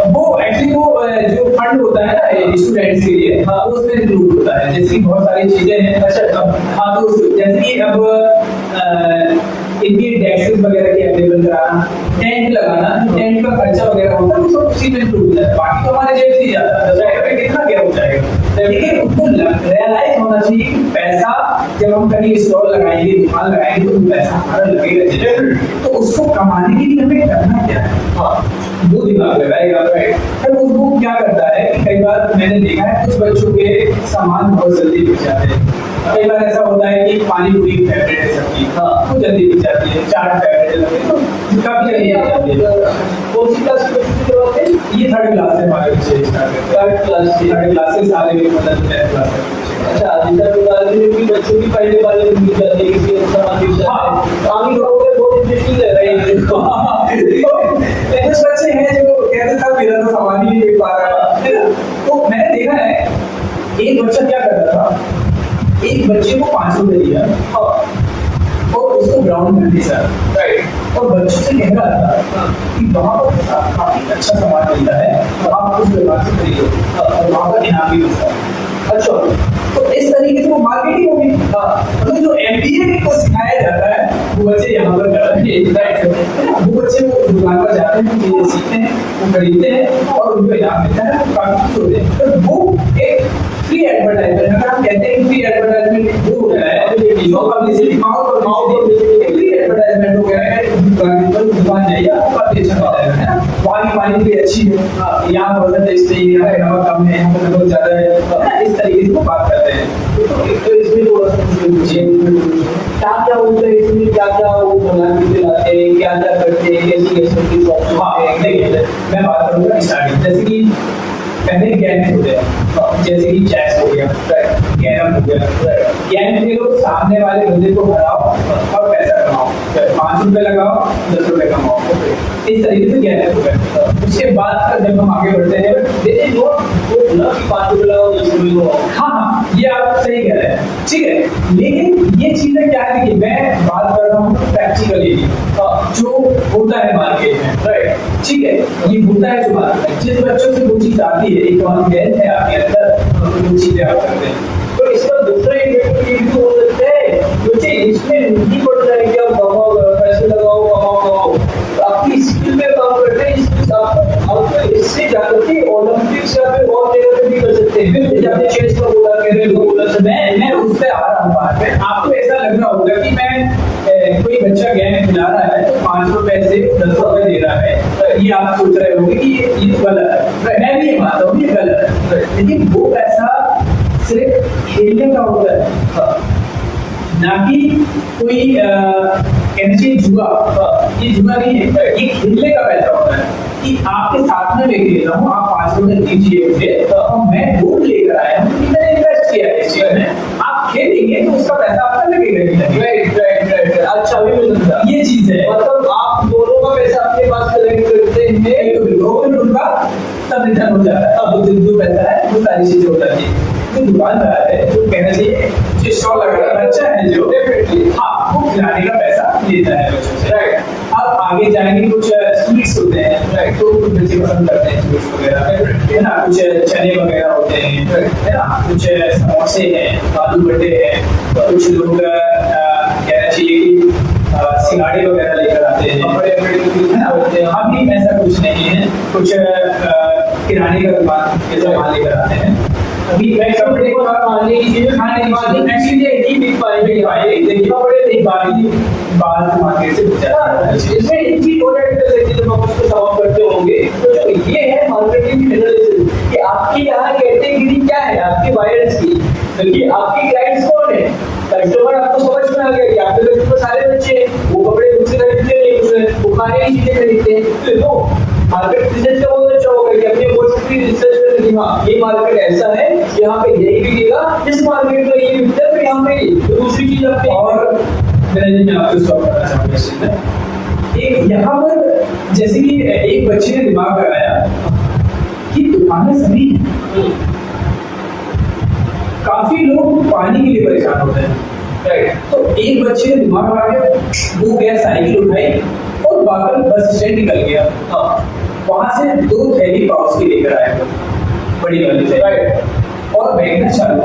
वो एक्चुअली वो जो फंड होता है ना स्टूडेंट्स के लिए, उसमें इंक्लूड होता है। जैसे बहुत सारी चीजें हैं, अच्छा हाँ, तो जैसे कि अब इनकी टैक्सेस वगैरह की अवेलेबल कराना, टेंट लगाना, टेंट का खर्चा वगैरह होता है, वो सब उसी में इंक्लूड होता है। बाकी तो हमारे जेब से ही जाता है, 10,000 रुपए कितना क्या हो जाएगा। लेकिन उनको रियलाइज होना चाहिए कि पैसा जब हम कहीं स्टॉल लगाएंगे, दुकान लगाएंगे, तो पैसा हमारा लगेगा, तो उसको कमाने के लिए हमें करना क्या है, वो दिमाग लगाएगा, राइट। फिर उसको क्या करता है कि कई बार मैंने देखा है कुछ बच्चों के सामान बहुत जल्दी बिक जाते हैं। कई बार ऐसा होता है कि पानी पूरी फेवरेट है सबकी, वो जल्दी बिक जाती है, चाट फेवरेट है, तो काफी जल्दी बिक जाती है। कौन सी क्लास की बच्चे की बात है? ये 3rd क्लास से हमारे बच्चे स्टार्ट करते हैं, 3rd क्लास से सारे मतलब 10th क्लास तक। अच्छा, जैसा बता रहे थे कि बच्चों की पहले वाले बिक जाती है, किसी का सामान बिक जाता है, आगे लोगों को बहुत इंटरेस्टिंग लग रहा है। कुछ बच्चे हैं जो कहते सर मेरा तो सामान ही नहीं बिक पा रहा है ना। तो मैंने देखा है एक बच्चा क्या करता था, एक बच्चे को 5 रुपए दिया और उसको ग्राउंड में भेजा, राइट। और बच्चों से कह रहा था कि वहाँ पर काफी अच्छा सामान मिलता है, तो आप उस दुकान से खरीदो और वहाँ पर इनाम भी मिलता है। अच्छा, तो इस तरीके से वो मार्केटिंग होगी। मतलब जो MBA को सिखाया जाता है वो बच्चे यहाँ पर कर रहे हैं, वो बच्चे वो दुकान पर जाते हैं, चीजें सीखते हैं, वो खरीदते हैं और उनको इनाम मिलता है, वो काफी खुश होते हैं। तो वो एक फ्री एडवर्टाइजमेंट, अगर हम कहते हैं फ्री एडवर्टाइजमेंट वो हो रहा है, पब्लिसिटी फ्री एडवर्टाइजमेंट हो गया है। दुकान जाइए, आपको काफी अच्छा मिलता है ना, वहाँ की पानी भी अच्छी है, यहाँ वजन टेस्ट नहीं है, यहाँ नमक कम है, यहाँ पर नमक ज्यादा है, इस तरीके से वो बात करते हैं। तो इसमें थोड़ा सा क्या क्या होता है इसमें, क्या क्या वो बना के खिलाते हैं, क्या क्या करते हैं, कैसी कैसी की शॉप। हाँ, देखिए मैं बात करूँगा स्टार्टिंग, जैसे कि पहले गेम्स होते हैं, जैसे कि चेस हो गया, कैरम हो गया। गेम में लोग सामने वाले बंदे को हराओ और पैसा कमाओ, 5 रुपए लगाओ 10 रुपए कमाओ, इस तरीके से गेम हो गया। उसके बाद जब हम आगे बढ़ते हैं, वो 5 रुपए लगाओ 10 रुपए लगाओ। हाँ, ये आप सही कह रहे हैं, ठीक है। लेकिन ये चीजें क्या है कि मैं बात कर रहा हूँ प्रैक्टिकली जो होता है मार्केट में, राइट, ठीक है। ये होता है जो मार्केट में, जिस बच्चों से वो चीज आती है, एक कॉन्फिडेंस है आपके अंदर, वो चीजें आप करते हैं। तो इसका दूसरा इफेक्ट ये भी हो सकता है, बच्चे इसमें नहीं पड़ रहा है कि आप कमाओ, पैसे लगाओ, कमाओ, आपकी स्किल पे काम करते हैं, आप इससे जाकर के ओलंपिक्स या फिर और जगह पे भी कर सकते हैं। जैसे आपने चेस का बोला, कैरम का बोला, मैं उससे आ रहा हूँ बात में। आपको ऐसा लग रहा होगा कि मैं कोई बच्चा गेम खिला रहा है तो 5 रुपए से 10 रुपए दे रहा है, ये आप सोच रहे होंगे कि ये तो गलत है। मैं भी ये मानता हूँ ये गलत है, लेकिन वो पैसा सिर्फ खेलने का होता है, ना कि कोई कहना चाहिए जुआ। ये जुआ नहीं है, ये खेलने का पैसा होता है कि आपके साथ में मैं खेल रहा हूँ, आप 5 रुपए दीजिए मुझे और मैं बोर्ड लेकर आया हूँ, मैंने इन्वेस्ट किया है इस चीज में, आप खेलेंगे तो उसका पैसा आपका लगेगा ही लगेगा। राइट। अच्छा, भी मिल सकता है, ये चीज है। मतलब आप दोनों का पैसा आपके पास कलेक्ट करते हैं, तो उनका सब रिटर्न हो जाता है। अब जो पैसा है वो सारी चीजें हो जाती है। जो दुकानदार है, जो कहना चाहिए जो स्टॉल लगा रहा बच्चा है, जो डेफिनेटली हाँ वो खिलाने का पैसा लेता है बच्चों से, राइट। अब आगे जाएंगे, कुछ स्वीट्स होते हैं, राइट, तो कुछ बच्चे पसंद करते हैं स्वीट्स वगैरह, है ना, कुछ चने वगैरह होते हैं, है ना, कुछ समोसे हैं, आलू बटे हैं, कुछ लोग कहना चाहिए कि सिंगाड़े वगैरह लेकर आते हैं, है ना, अभी ऐसा कुछ नहीं है, कुछ किराने का दुकान के सामान लेकर आते हैं। अभी मैं कपड़े को खाने की चीजें खाने की बात एक्चुअली ये बिग पाई देखिए कपड़े नहीं बाहर से मार्केट से बेचा इसमें एक चीज और ऐड कर सकते हैं जब आप उसको सवाल करते होंगे, तो जो ये है मार्केटिंग एनालिसिस कि आपके यहाँ कैटेगरी क्या है आपके बायर्स की, क्योंकि आपके क्लाइंट्स कौन है, कस्टमर आपको समझ में आ गया कि आपके कस्टमर सारे बच्चे हैं, वो कपड़े मुझसे खरीदते नहीं, कुछ वो खाने की चीजें खरीदते हैं। तो मार्केट रिसर्च का बहुत अच्छा होगा कि अपने वर्ड्स की रिसर्च करें कि हाँ ये मार्केट ऐसा है, यहाँ पे यही बिकेगा, इस मार्केट में ये बिकता है, तो यहाँ पे तो दूसरी चीज आपने और मैं आपको स्टॉप करना चाहूँगा। एक यहाँ पर जैसे कि एक बच्चे ने दिमाग लगाया कि दुकानें सभी काफी लोग पानी के लिए परेशान होते हैं, राइट। तो एक बच्चे ने दिमाग लगाया, वो गया साइकिल उठाई और वापस बस स्टैंड निकल गया, वहां से 2 थैली पाउच की लेकर आया, बड़ी वाली से, राइट, और बेचना चालू।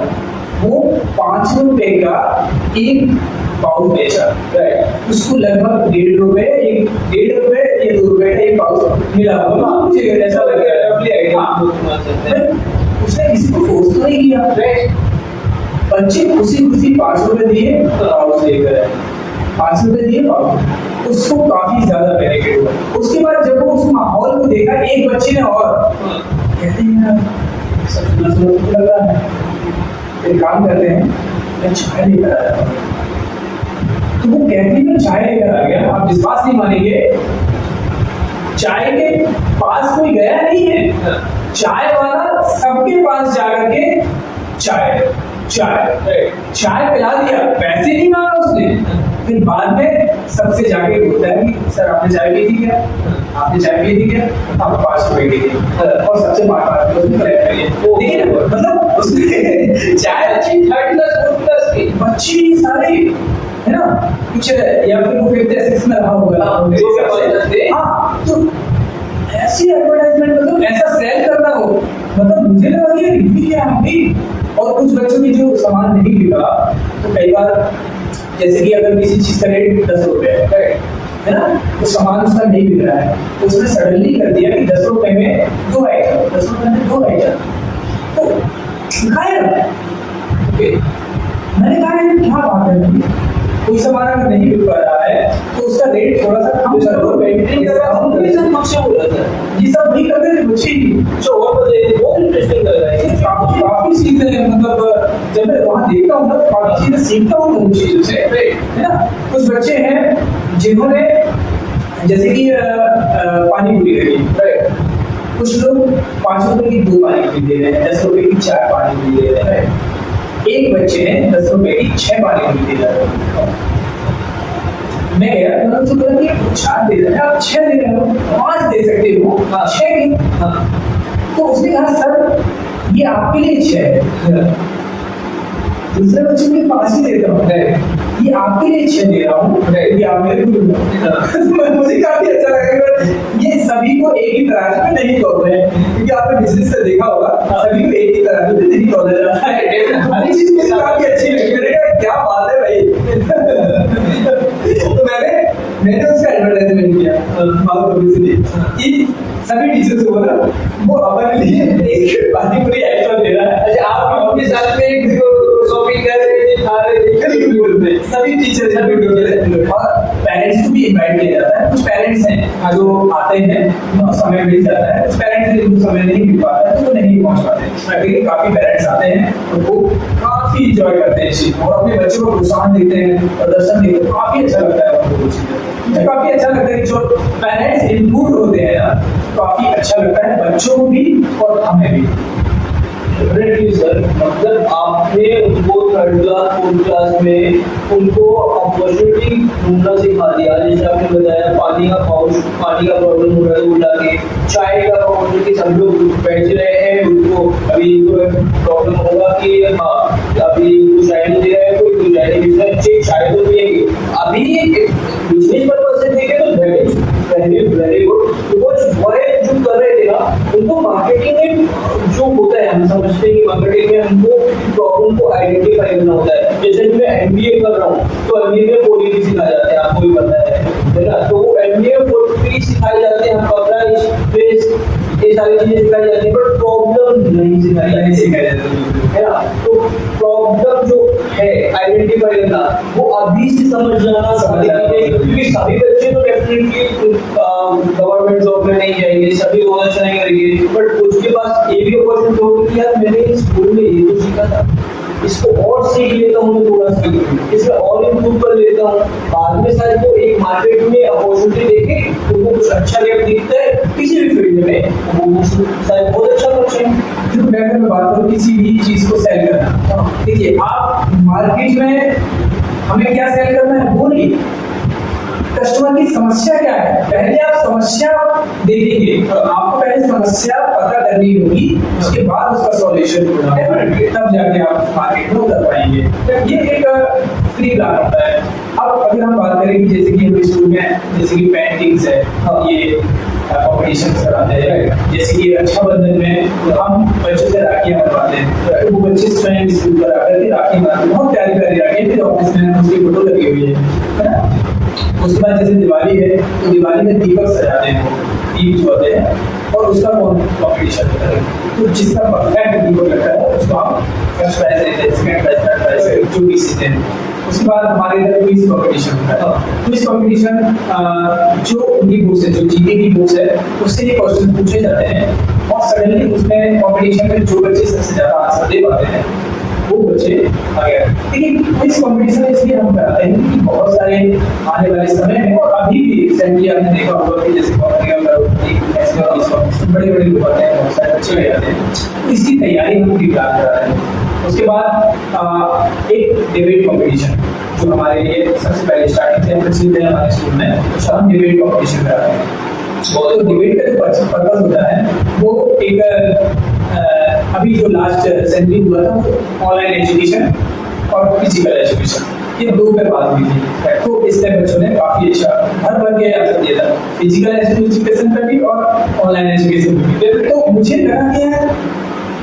वो 5 रुपए का एक पाउच बेचा, राइट, उसको लगभग 1.5 रुपए या 2 रुपए का एक पाउच मिला होगा, मुझे ऐसा लग रहा है रफली आइडिया। उसने किसी को फोर्स तो नहीं किया, राइट, बच्चे खुशी 5 रुपए दिए पाउच लेकर आए, 5 रुपए दिए पाउच, उसको काफी ज्यादा बेनिफिट हुआ। उसके बाद जब वो उस माहौल को देखा, एक बच्चे ने और कहते हैं सब सुना लग रहा है, एक काम करते हैं, मैं चाय लेकर आया हूँ। तो वो कैंटीन में चाय लेकर आ गया, आप विश्वास नहीं मानेंगे, चाय के पास कोई गया नहीं है, चाय वाला सबके पास जाकर के चाय पिला दिया, पैसे नहीं मांगा उसने। फिर बाद में सबसे जाके बोलता है कि सर आपने चाय पी थी क्या, आपने चाय पी थी क्या, आप 5 रुपए की थी, और सबसे बात उसने कलेक्ट करिए। देखिए मतलब उसने चाय अच्छी 3rd क्लास 4th क्लास की बच्ची सारी है ना, कुछ या फिर वो 5th या 6th में रहा होगा, जो भी पढ़ सकते हैं। हाँ, तो ऐसी एडवर्टाइजमेंट मतलब ऐसा सेल करना हो, मतलब मुझे लगा कि हिंदी क्या है। और कुछ बच्चों की जो सामान नहीं बिका, तो कई बार जैसे कि अगर किसी चीज का रेट 10 रुपए है ना, तो सामान उसका नहीं बिक रहा है, तो उसने सडनली कर दिया कि 10 रुपए में 2 आइटम, 10 रुपए में 2 आइटम, तो खाया। मैंने कहा यार क्या बात है, कोई सामान अगर नहीं बिक पा रहा है तो उसका रेट थोड़ा सा कम करो, मेंटेन कर रहा हूं। ये सब बच्चे हो जाता है, ये सब नहीं करते थे बच्चे ही। जो और बहुत इंटरेस्टिंग लग रहा है, काफी चीजें, मतलब जब मैं वहां देखता हूँ ना, काफी चीजें सीखता हूँ उन चीजों से, है ना। कुछ बच्चे हैं जिन्होंने जैसे कि पानी पूरी रखी, कुछ लोग 5 रुपए की 2 पानी पूरी दे रहे हैं, 10 रुपए की 4 पानी पूरी दे रहे हैं। एक बच्चे ने 10 रुपए की 6 पानी पूरी दे रहे हैं। मैं गया, मैंने उससे बोला कि 4 दे रहे हैं, आप 6 दे रहे हो, 5 दे सकते हो, 6 की। तो उसने कहा सर ये आपके लिए 6 है। दूसरे बच्चे को 5 ही देता हूँ, ये आपके लिए 6 दे रहा हूँ, ये आप मेरे को। मुझे काफी अच्छा लगा, ये सभी को एक ही तराजू में नहीं तोड़ रहे हैं, क्योंकि आपने बिजनेस से देखा होगा, सभी को एक ही तराजू में नहीं तोड़ा जाता है। हर चीज मुझे काफी अच्छी लगी, मैंने कहा क्या बात है भाई। तो मैंने उसका एडवर्टाइजमेंट किया कि सभी टीचर्स को ना, वो अपने लिए एक पानी पूरी एक्स्ट्रा दे रहा है। आप उनके साथ में एक शॉपिंग कर रहे थे, खा रहे थे, सभी टीचर्स हैं और पेरेंट्स को भी इनवाइट किया जाता है। कुछ पेरेंट्स हैं जो आते हैं, समय मिल जाता है, कुछ पेरेंट्स जिनको समय नहीं मिल पाता है तो वो नहीं पहुंच पाते। काफी पेरेंट्स आते हैं और वो काफी इंजॉय करते हैं चीज, और अपने बच्चों को प्रोत्साहन देते हैं, प्रदर्शन देते हैं, काफी अच्छा लगता है उनको वो चीजें। मुझे काफी अच्छा लगता है कि जो पेरेंट्स इनपुट होते हैं ना, काफी अच्छा लगता है बच्चों को भी और हमें भी। डेफिनेटली सर, मतलब आपने उनको 3rd क्लास 4th क्लास में उनको अपॉर्चुनिटी ढूंढना सिखा दिया। जैसे आपने बताया पानी का प्रॉब्लम हो रहा है, उल्टा के चाय का अपॉर्चुनिटी, सब लोग बैठ रहे हैं, उनको अभी प्रॉब्लम होगा कि हाँ अभी चाय नहीं दे रहा है कोई, तो चाय नहीं, चाय तो पिएंगे। अभी बिजनेस पर्पज से देखें तो वेरी गुड, बिकॉज वो जो कर रहे थे ना, उनको मार्केटिंग में जो होता है, हम समझते हैं कि मार्केटिंग में हमको प्रॉब्लम को आइडेंटिफाई करना होता है। जैसे मैं एमबीए कर रहा हूँ तो एमबीए में पॉलिसी सिखाए जाते हैं, आपको भी पता है ना, तो वो एमबीए में पॉलिसी सिखाई जाते हैं, ये सारी चीजें सिखाई जाती है, बट प्रॉब्लम नहीं सिखाई जाती है ना। तो प्रॉब्लम जो है आइडेंटिफाई करना, वो अभी से समझ जाना, क्योंकि सभी बच्चे तो डेफिनेटली गवर्नमेंट जॉब में नहीं जाएंगे, सभी बहुत अच्छा नहीं करेंगे, बट कुछ के पास ये भी अपॉर्चुनिटी होगी कि यार मैंने स्कूल में ये तो सीखा था, इसको और सीख लेता हूँ, थोड़ा सा इसमें और इम्प्रूव कर लेता हूँ, बाद में शायद वो एक मार्केट में अपॉर्चुनिटी देखे तो वो कुछ अच्छा रेट दिखता है किसी भी फील्ड में, वो शायद बहुत अच्छा कर सकें। जो मैं बात करूँ किसी भी चीज को सेल करना, देखिए आप मार्केट में हमें क्या सेल करना है वो नहीं, कस्टमर की समस्या क्या है, पहले आप समस्या देखेंगे, तो आपको पहले समस्या पता करनी होगी, उसके बाद उसका सॉल्यूशन ढूंढना है, तब जाके आप मार्केट में उतर पाएंगे। ये एक फ्री प्लान होता है। अब अगर हम बात करें कि जैसे कि हमारे स्कूल में जैसे कि पेंटिंग्स है, ये कॉम्पिटिशन कराते हैं, जैसे कि रक्षाबंधन में हम बच्चों से राखियां बनवाते हैं, तो वो बच्चे स्वयं स्कूल पर आकर के राखी बनाते हैं, बहुत प्यारी प्यारी राखी, फिर ऑफिस में उसकी फोटो लगी हुई है ना। उसके बाद जैसे दिवाली है तो दिवाली में दीपक सजाते हैं, वो दीप जो होते हैं, और उसका कॉम्पिटिशन होता है, तो जिसका परफेक्ट दीपक लगता है उसको हम फर्स्ट प्राइज देते हैं, सेकंड प्राइज, थर्ड प्राइज, जो भी चीजें हैं। उसके बाद हमारे इधर क्विज कॉम्पिटिशन होता है। क्विज कॉम्पिटिशन जो उनकी बुक्स है, जो जीके की बुक्स है, उससे ये क्वेश्चन पूछे जाते हैं, और सडनली उसमें कॉम्पिटिशन में जो बच्चे सबसे ज्यादा आंसर दे पाते हैं वो बच्चे आ गए। लेकिन क्विज कंपटीशन इसलिए हम कराते हैं कि बहुत सारे आने वाले समय में, और अभी भी रिसेंटली आपने देखा होगा कि जैसे बड़े बड़े लोग आते हैं, बहुत सारे बच्चे ले जाते हैं, तो इसकी तैयारी हम पूरी प्लान करा रहे हैं। उसके बाद एक डिबेट कंपटीशन जो हमारे लिए सबसे पहले स्टार्टिंग से प्रसिद्ध है हमारे स्कूल में, तो हम डिबेट कंपटीशन कराते हैं। तो डिबेट का जो पर्पस होता है वो एक अभी जो लास्ट सेंचुरी हुआ था ऑनलाइन एजुकेशन और फिजिकल एजुकेशन, ये 2 पे बात हुई थी। तो इससे बच्चों ने काफी अच्छा हर वर्ग के आंसर दिया था, फिजिकल एजुकेशन पे भी और ऑनलाइन एजुकेशन पे भी। तो मुझे लगा कि यार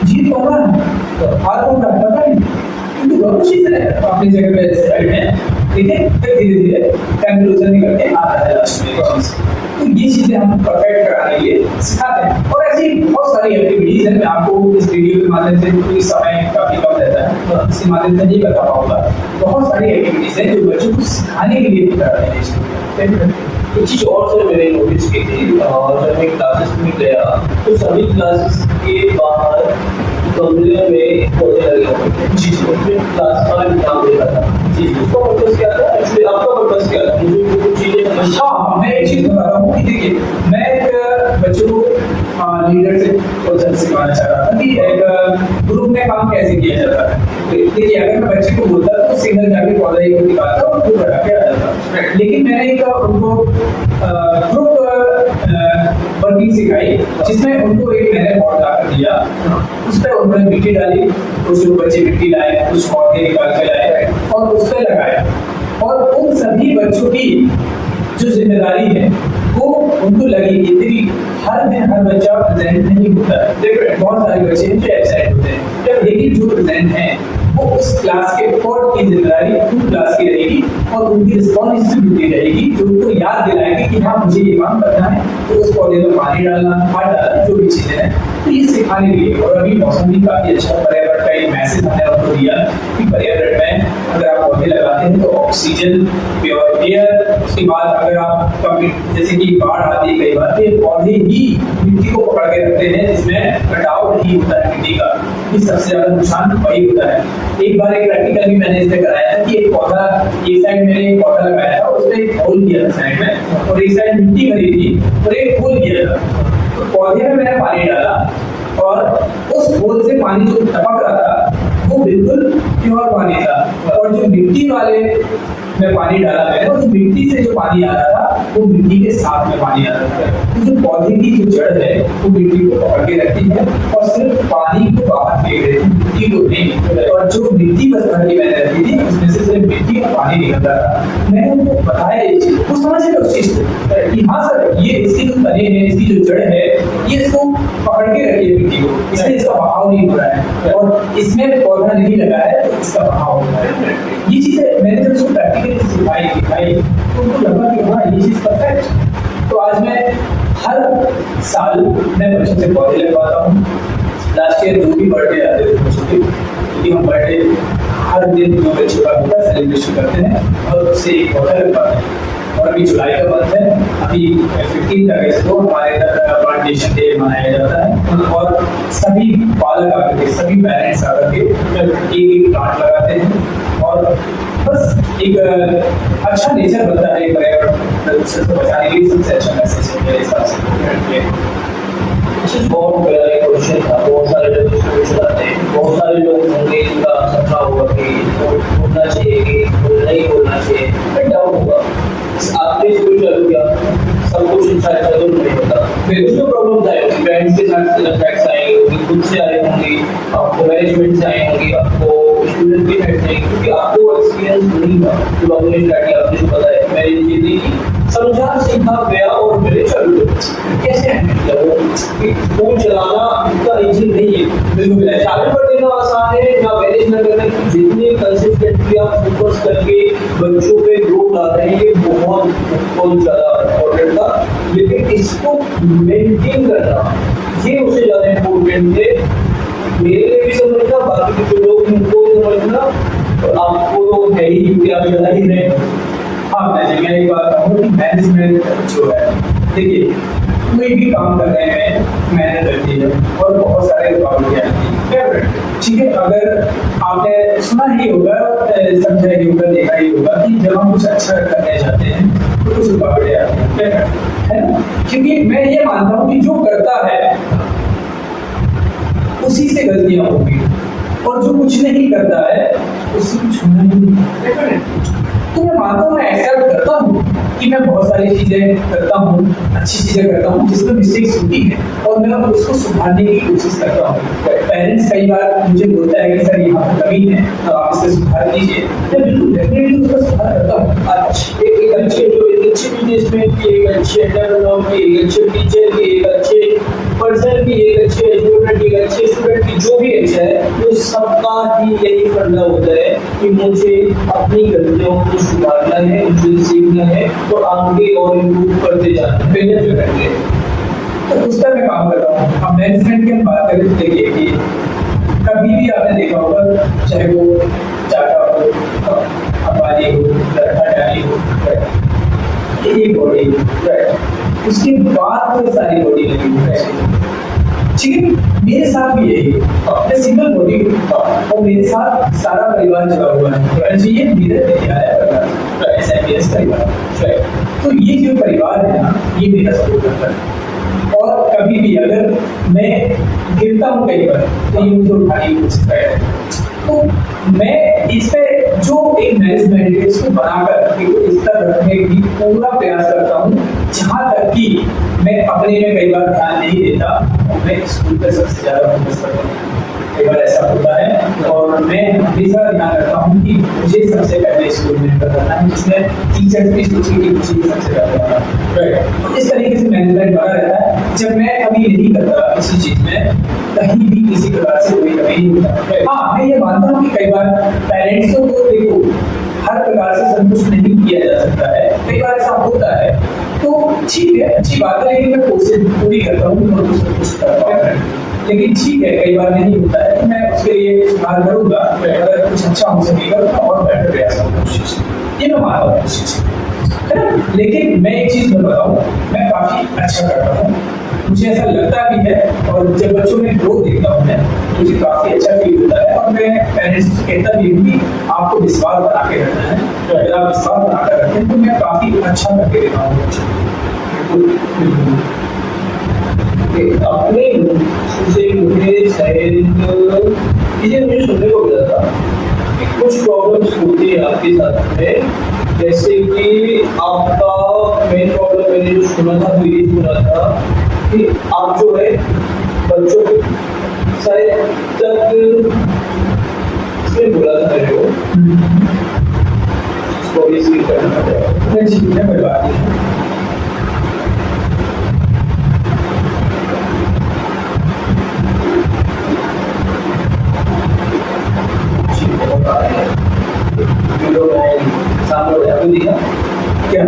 जीत कौन है, तो हार कौन का पता नहीं, क्योंकि दोनों चीजें अपनी जगह पे साइड है। ठीक है, फिर धीरे धीरे कंक्लूजन निकल के आता है लास्ट में। तो ये चीजें हम परफेक्ट कराने के लिए सिखाते हैं। और ऐसी बहुत सारी एक्टिविटीज है, मैं आपको इस वीडियो के माध्यम से, क्योंकि समय काफी कम रहता है तो इसके माध्यम से नहीं बता पाऊंगा। बहुत सारी एक्टिविटीज है जो बच्चों को सिखाने के लिए कराते हैं। एक चीज और सर मैंने नोटिस की थी, और जब मैं क्लासेस में गया तो सभी क्लासेस के बाहर गमले में पौधे लगे हुए थे। जी जी, उसमें क्लास का नाम देखा था। जी, उसका पर्पस क्या था? एक्चुअली आपका पर्पस क्या था? मुझे कुछ चीजें समझ। हाँ, मैं एक चीज बता रहा हूँ कि देखिए, मैं एक बच्चों को लीडरशिप कौशल सिखाना चाह रहा था कि एक ग्रुप में काम कैसे किया जाता है। देखिए, अगर मैं बच्चे को बोलता तो सिंगल जाके पौधा एक निकालता और ग्रुप लगा के आ जाता, लेकिन मैंने एक उनको ग्रुप वर्किंग सिखाई, जिसमें उनको एक मैंने पौधा कर दिया, उस पर उन्होंने मिट्टी डाली, कुछ बच्चे मिट्टी लाए, कुछ पौधे निकाल के लाए और उस पर लगाया। और उन सभी बच्चों की जो जिम्मेदारी है वो उनको लगी कि देखिए हर दिन हर बच्चा प्रेजेंट नहीं होता है। देखिए बहुत सारे बच्चे हैं जो एब्सेंट होते हैं, लेकिन जो प्रेजेंट हैं वो उस क्लास के कोड की जिम्मेदारी उन क्लास की रहेगी और उनकी रिस्पॉन्सिबिलिटी रहेगी, जो उनको याद दिलाएगी कि हाँ मुझे ये काम करना है। तो उस पौधे में पानी डालना, खाद डालना, जो भी चीजें हैं, तो ये सिखाने के लिए। और अभी मौसम भी काफी अच्छा, पर्यावरण का एक मैसेज हमने उनको दिया कि पर्यावरण में अगर आप पौधे लगाते हैं तो ऑक्सीजन, प्योर एयर, उसके बाद अगर आप कभी जैसे कि बाढ़ आती है कई बार, तो ये पौधे ही मिट्टी को पकड़ के रखते हैं, जिसमें कटाव नहीं होता है मिट्टी का, ये सबसे ज्यादा नुकसान वही होता है। एक बार एक प्रैक्टिकल भी मैंने इसमें कराया था कि एक पौधा, एक साइड मैंने एक पौधा लगाया था, उसमें एक होल किया था साइड में, और एक साइड मिट्टी भरी थी और एक होल किया था। तो पौधे में मैंने पानी डाला और उस होल से पानी जो टपक रहा था वो बिल्कुल प्योर पानी था, और जो मिट्टी वाले में पानी डाला मैंने, और जो मिट्टी से जो पानी आ रहा था वो मिट्टी के साथ में पानी आ रहा था। तो जो पौधे की जो जड़ है वो मिट्टी को पकड़ के रखती है और सिर्फ पानी को बाहर फेंक देती है, मिट्टी को नहीं। और जो मिट्टी बस भर के मैंने रखी थी उसमें से सिर्फ मिट्टी और पानी निकल रहा था। मैंने उनको बताया ये चीज, वो समझ गए उस चीज को कि हाँ सर ये इसकी जो तने हैं, इसकी जो जड़ है, ये इसको पकड़ के रखी है मिट्टी को, इसलिए इसका बहाव नहीं हो रहा है, और इसमें पौधा नहीं लगा है तो इसका बहाव हो रहा है। ये चीजें मैंने जब उसको प्रैक्टिकली सिखाई तो उनको लगा कि हाँ ये चीज परफेक्ट। तो आज मैं हर साल मैं बच्चों से पौधे लगवाता हूँ। लास्ट ईयर जो भी बर्थडे आते थे बच्चों के, क्योंकि हम बर्थडे हर दिन जो बच्चों का होता है सेलिब्रेशन करते हैं और उससे एक पौधा लगवाते हैं। और अभी जुलाई का मंथ है, अभी 15 अगस्त को हमारे प्लांटेशन डे मनाया जाता है, और सभी बालक आकर के, सभी पेरेंट्स आकर के एक प्लांट लगाते हैं, और बस एक अच्छा नेचर बनता है पर्यावरण प्रदूषण से बचाने के लिए। सबसे अच्छा मैसेज है मेरे हिसाब से। बहुत बड़ा एक क्वेश्चन था, बहुत सारे लोग इसको पूछ रहे थे, बहुत सारे लोग होंगे इनका सपना होगा कि बोलना चाहिए कि नहीं बोलना चाहिए, फिर डाउट होगा। आपने स्कूल चालू किया, सब कुछ अच्छा चालू नहीं होता, फिर जो प्रॉब्लम्स आए होंगी, पेरेंट्स के साथ इफेक्ट्स आएंगे होंगे, खुद से आए होंगे, आपको मैनेजमेंट से आए होंगे, आपको स्टूडेंट के इफेक्ट्स आएंगे, क्योंकि आपको एक्सपीरियंस नहीं था। जो आपने स्टार्ट किया, आपने जो बताया मेरी चीजें की समझा सीखा गया और मेरे चालू कैसे हैंडल किया। वो स्कूल चलाना इतना ईजी नहीं है, बिल्कुल चालू कर देना आसान है, ना मैनेज न करना। जितनी कंसिस्टेंटली आप फोकस करके बच्चों पे ग्रोथ ला रहे हैं, ये बहुत ज्यादा इम्पोर्टेंट था। लेकिन इसको मेंटेन करना ये उससे ज्यादा इम्पोर्टेंट है मेरे लिए भी समझना, बाकी के जो लोग उनको समझना, और आपको तो है ही क्योंकि आप चला ही रहे। हाँ मैं एक बात कहूँ कि मैनेजमेंट जो है, देखिए कोई भी काम करने में मेहनत लगती है और बहुत सारे रुकावटें आती हैं, ठीक है। अगर आपने सुना ही होगा, समझा ही होगा, देखा ही होगा कि जब हम कुछ अच्छा करने जाते हैं तो कुछ रुकावटें आती है ना। क्योंकि मैं ये मानता हूँ कि जो करता है उसी से गलतियां होंगी, और जो कुछ नहीं करता है उससे कुछ होना ही नहीं। तो मैं मानता हूँ, मैं एक्सेप्ट करता हूँ कि मैं बहुत सारी चीजें करता हूँ, अच्छी चीजें करता हूँ जिसमें मिस्टेक्स होती है और मैं उसको सुधारने की कोशिश करता हूँ। पेरेंट्स कई बार मुझे बोलता है कि सर यहाँ पर कमी है तो आप इसमें सुधार कीजिए, मैं बिल्कुल डेफिनेटली उसका सुधार करता हूँ। एक अच्छे बिजनेसमैन की, एक अच्छे एंटरप्रेन्योर की, एक अच्छे टीचर की, एक अच्छे पर्सन की, एक अच्छे एजुकेटर की, एक अच्छे स्टूडेंट की, जो भी अच्छा है वो सबका ही यही फंडा होता है कि मुझे अपनी गलतियों को सुधारना है, मुझे सीखना है तो आगे और इम्प्रूव करते जाना है, बेहतर करते तो उस पर मैं काम करता हूँ। अब मैनेजमेंट की हम बात करें तो देखिए कि कभी भी आपने देखा होगा, चाहे वो टाटा हो, अंबानी हो, अडानी हो, एक बॉडी उसके बाद तो सारी बॉडी लगी हुई है। ठीक है, मेरे साथ भी यही है, सिंगल बॉडी और मेरे साथ सारा परिवार जुड़ा हुआ है। ये मेरा विद्यालय SIPS परिवार, तो ये जो परिवार है ना, ये मेरा सपोर्ट करता है। और कभी भी अगर मैं गिरता हूँ कई बार तो ये मुझे उठाने की कोशिश करेगा। तो मैं इस पे जो एक मैनेजमेंट है इसको बनाकर इस तरह रखने की पूरा प्रयास करता हूँ, जहाँ तक कि मैं अपने में कई बार ध्यान नहीं देता और मैं स्कूल पर सबसे ज्यादा फोकस करता हूँ। कई बार ऐसा होता है और मैं हमेशा ध्यान रखता हूँ कि मुझे सबसे पहले स्कूल में करना है, जिसमें टीचर्स भी सोचें कि मुझे सबसे पहले तो इस तरीके से मैनेजमेंट बना रहता है। जब मैं कभी नहीं करता किसी चीज में, कहीं भी किसी प्रकार से कोई कमी नहीं होता। हाँ, मैं ये मानता हूँ कि कई बार पेरेंट्स को देखो हर प्रकार से संतुष्ट नहीं किया जा सकता है, कई बार ऐसा होता है, तो ठीक है, अच्छी बात है, लेकिन मैं कोशिश पूरी करता हूँ कि मैं उसको संतुष्ट कर पाऊँ। लेकिन ठीक है, कई बार नहीं होता है, तो मैं उसके लिए सुधार करूंगा, अगर कुछ अच्छा हो सकेगा तो और बेटर प्रयास करूंगा, कोशिश ये मैं मानता हूँ कोशिश है ना। लेकिन मैं एक चीज बताऊँ, मैं काफी अच्छा करता हूँ, मुझे ऐसा लगता भी है, और जब बच्चों में ग्रोथ देखता हूँ मैं, मुझे काफी अच्छा फील होता है। और मैं पेरेंट्स से कहता भी हूँ कि आपको विश्वास बना के रखना है, तो अगर आप विश्वास बना कर रखें तो मैं काफी अच्छा करके देता हूँ। अपने से मुझे शायद ये मुझे सुनने को मिला था कि कुछ प्रॉब्लम्स होती है आपके साथ में, जैसे कि आपका मेन प्रॉब्लम मैंने जो सुना था वो ये सुना था कि आप जो है बच्चों को शायद तक इसमें बोला था मेरे को इसको भी सीख करना पड़ेगा, कोई बात नहीं। क्या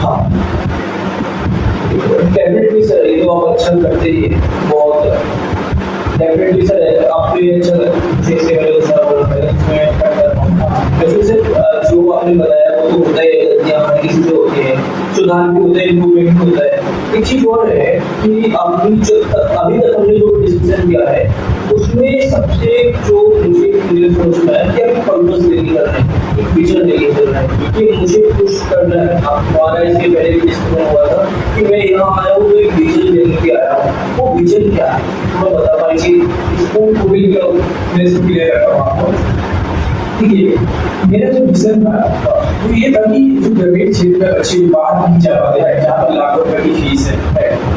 हाँ डेफिनेटली सर, ये तो आप अच्छा करते ही बहुत डेफिनेटली सर, आप भी अच्छा जैसे वैसे सर जो आपने बताया वो तो होता ही है, गलतियाँ हर किसी से होती है, सुधार भी होता है, इम्प्रूवमेंट भी होता है। एक चीज और है कि अभी तक हमने जो डिसीजन लिया है उसमें सबसे जो मुझे क्लियर समझ में आया कि आपको पर्पस लेके करना है, एक विजन लेके चलना है कि मुझे कुछ करना है। हमारा इसके पहले भी डिस्कशन हुआ था कि मैं यहाँ आया हूँ तो एक विजन लेके आया हूँ, वो विजन क्या है मैं बता पाएंगे, स्कूल को भी क्लियर करता हूँ आपको। देखिए, मेरा जो विजन था वो ये था कि जो ग्रामीण क्षेत्र में बच्चे बाहर नहीं जा पाते हैं, जहाँ पर लाखों रुपए की फीस है,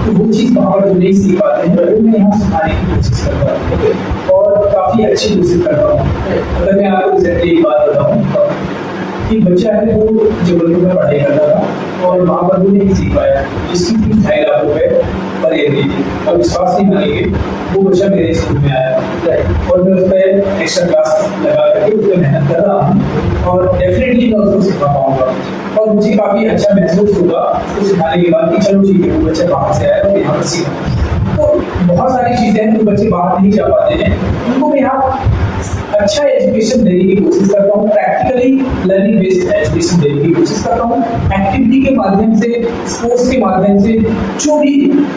तो वो चीज़ वहाँ पर जो नहीं सीख पाते हैं वो मैं यहाँ सिखाने की कोशिश करता हूँ और काफ़ी अच्छी कोशिश करता हूँ। अगर मैं आपको एग्जैक्टली एक बात बताऊँ कि बच्चा है वो जबलपुर में पढ़ाई करता था और वहाँ पर वो नहीं सीख पाया, जिसकी फीस 2.5 लाख रुपए पर ईयर थी। अब विश्वास नहीं मानेंगे, वो बच्चा मेरे स्कूल में आया और मैं उस पर एक्स्ट्रा क्लास लगा करके उस पर मेहनत कर रहा हूँ और डेफिनेटली मैं उसको सिखा पाऊंगा और मुझे काफ़ी अच्छा महसूस होगा उसको सिखाने के बाद कि चलो ठीक है, वो बच्चा बाहर से आया और यहाँ पर सीखा। तो बहुत सारी चीज़ें हैं जो बच्चे बाहर नहीं जा पाते हैं, उनको मैं यहाँ अच्छा एजुकेशन देने की कोशिश करता हूँ, प्रैक्टिकली लर्निंग बेस्ड एजुकेशन देने की कोशिश करता हूँ, एक्टिविटी के माध्यम से, स्पोर्ट्स के माध्यम से, जो भी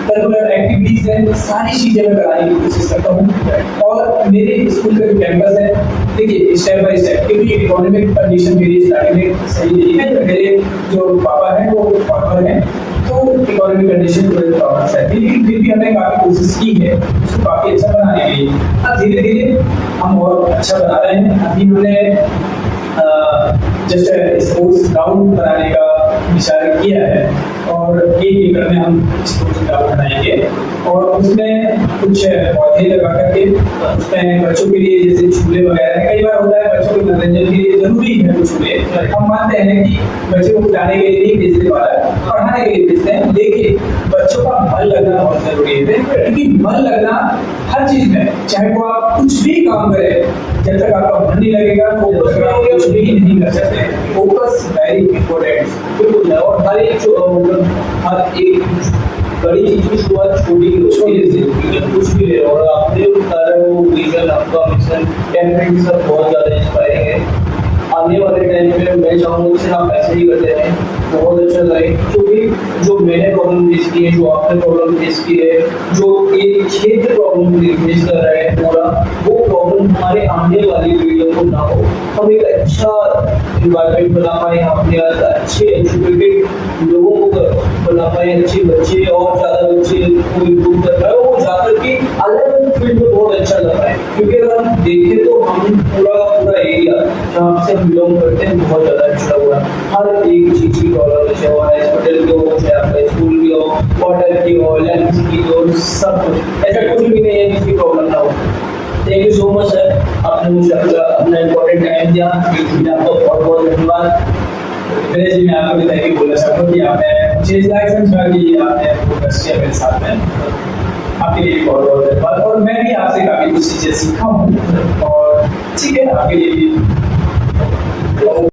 करिकुलर एक्टिविटीज हैं सारी चीजें मैं कराने की कोशिश करता हूँ। और मेरे स्कूल का जो कैंपस है, देखिए स्टेप बाय स्टेप, क्योंकि इकोनॉमिक कंडीशन मेरी स्टार्टिंग में सही नहीं है, मेरे जो पापा हैं वो फार्मर हैं, तो इकोनॉमिक कंडीशन थोड़ी प्रॉब्लम्स है, लेकिन फिर भी हमने काफी कोशिश की है उसको काफी अच्छा बनाने के लिए। अब धीरे धीरे हम और अच्छा बना रहे हैं। अभी हमने जस्ट स्पोर्ट्स ग्राउंड बनाने का विचार किया है और 1 एकड़ में हम स्पोर्ट्स ग्राउंड बनाएंगे और उसमें कुछ पौधे लगा करके उसमें बच्चों के लिए जैसे झूले वगैरह, कई बार होता है बच्चों के मनोरंजन के लिए जरूरी है कुछ झूले। हम मानते हैं कि बच्चों को खिलाने के लिए नहीं भेजने वाला है, पढ़ाने के लिए भेजते हैं, लेकिन बच्चों का मन लगना बहुत जरूरी है, क्योंकि मन लगना हर चीज में, चाहे वो आप कुछ भी काम करें, जब तक आपका मन नहीं लगेगा वो कुछ भी नहीं कर सकते। Focus very important. बिल्कुल है। और हर एक बड़ी चीज की शुरुआत छोटी से कुछ भी ले, और आपने बता रहे वो विजन, आपका मिशन, कैंपेन सब बहुत ज्यादा इंस्पायरिंग है। आने वाले टाइम में मैं चाहूँगा कि आप ऐसे ही करते हैं, बहुत अच्छा लगे, क्योंकि जो मैंने प्रॉब्लम फेस की है, जो आपने प्रॉब्लम फेस की है, जो एक क्षेत्र प्रॉब्लम फेस कर रहे हैं पूरा, वो प्रॉब्लम हमारे आने वाली पीढ़ियों को ना हो। हम एक अच्छा इन्वायरमेंट बना पाए, अपने अच्छे एजुकेटेड लोगों को बना पाए, अच्छे बच्चे और ज़्यादा बच्चे को इम्प्रूव कर पाए, वो जाकर के अलग अलग फील्ड में बहुत अच्छा लग रहा है। क्योंकि अगर हम देखें तो हम पूरा एरिया जहाँ से हम बिलोंग करते हैं बहुत ज़्यादा अच्छा हुआ है। हर एक चीज़ की प्रॉब्लम है, हॉस्पिटल की हो, चाहे आपका स्कूल की हो, वाटर की हो, इलेक्ट्रिसिटी की हो, सब कुछ, ऐसा कुछ भी नहीं है जिसकी प्रॉब्लम ना हो। Thank you so much sir, आपने मुझे अपना इम्पोर्टेंट टाइम दिया, आपको बहुत बहुत धन्यवाद। पहले जी मैं आपको भी थैंक यू बोलना चाहता हूँ कि आपने मुझे इस लायक समझा कि आपने फोकस किया मेरे साथ में, आपके लिए बहुत बहुत धन्यवाद। और मैं भी आपसे काफी कुछ चीजें सीखा हूँ और ठीक है आपके लिए भी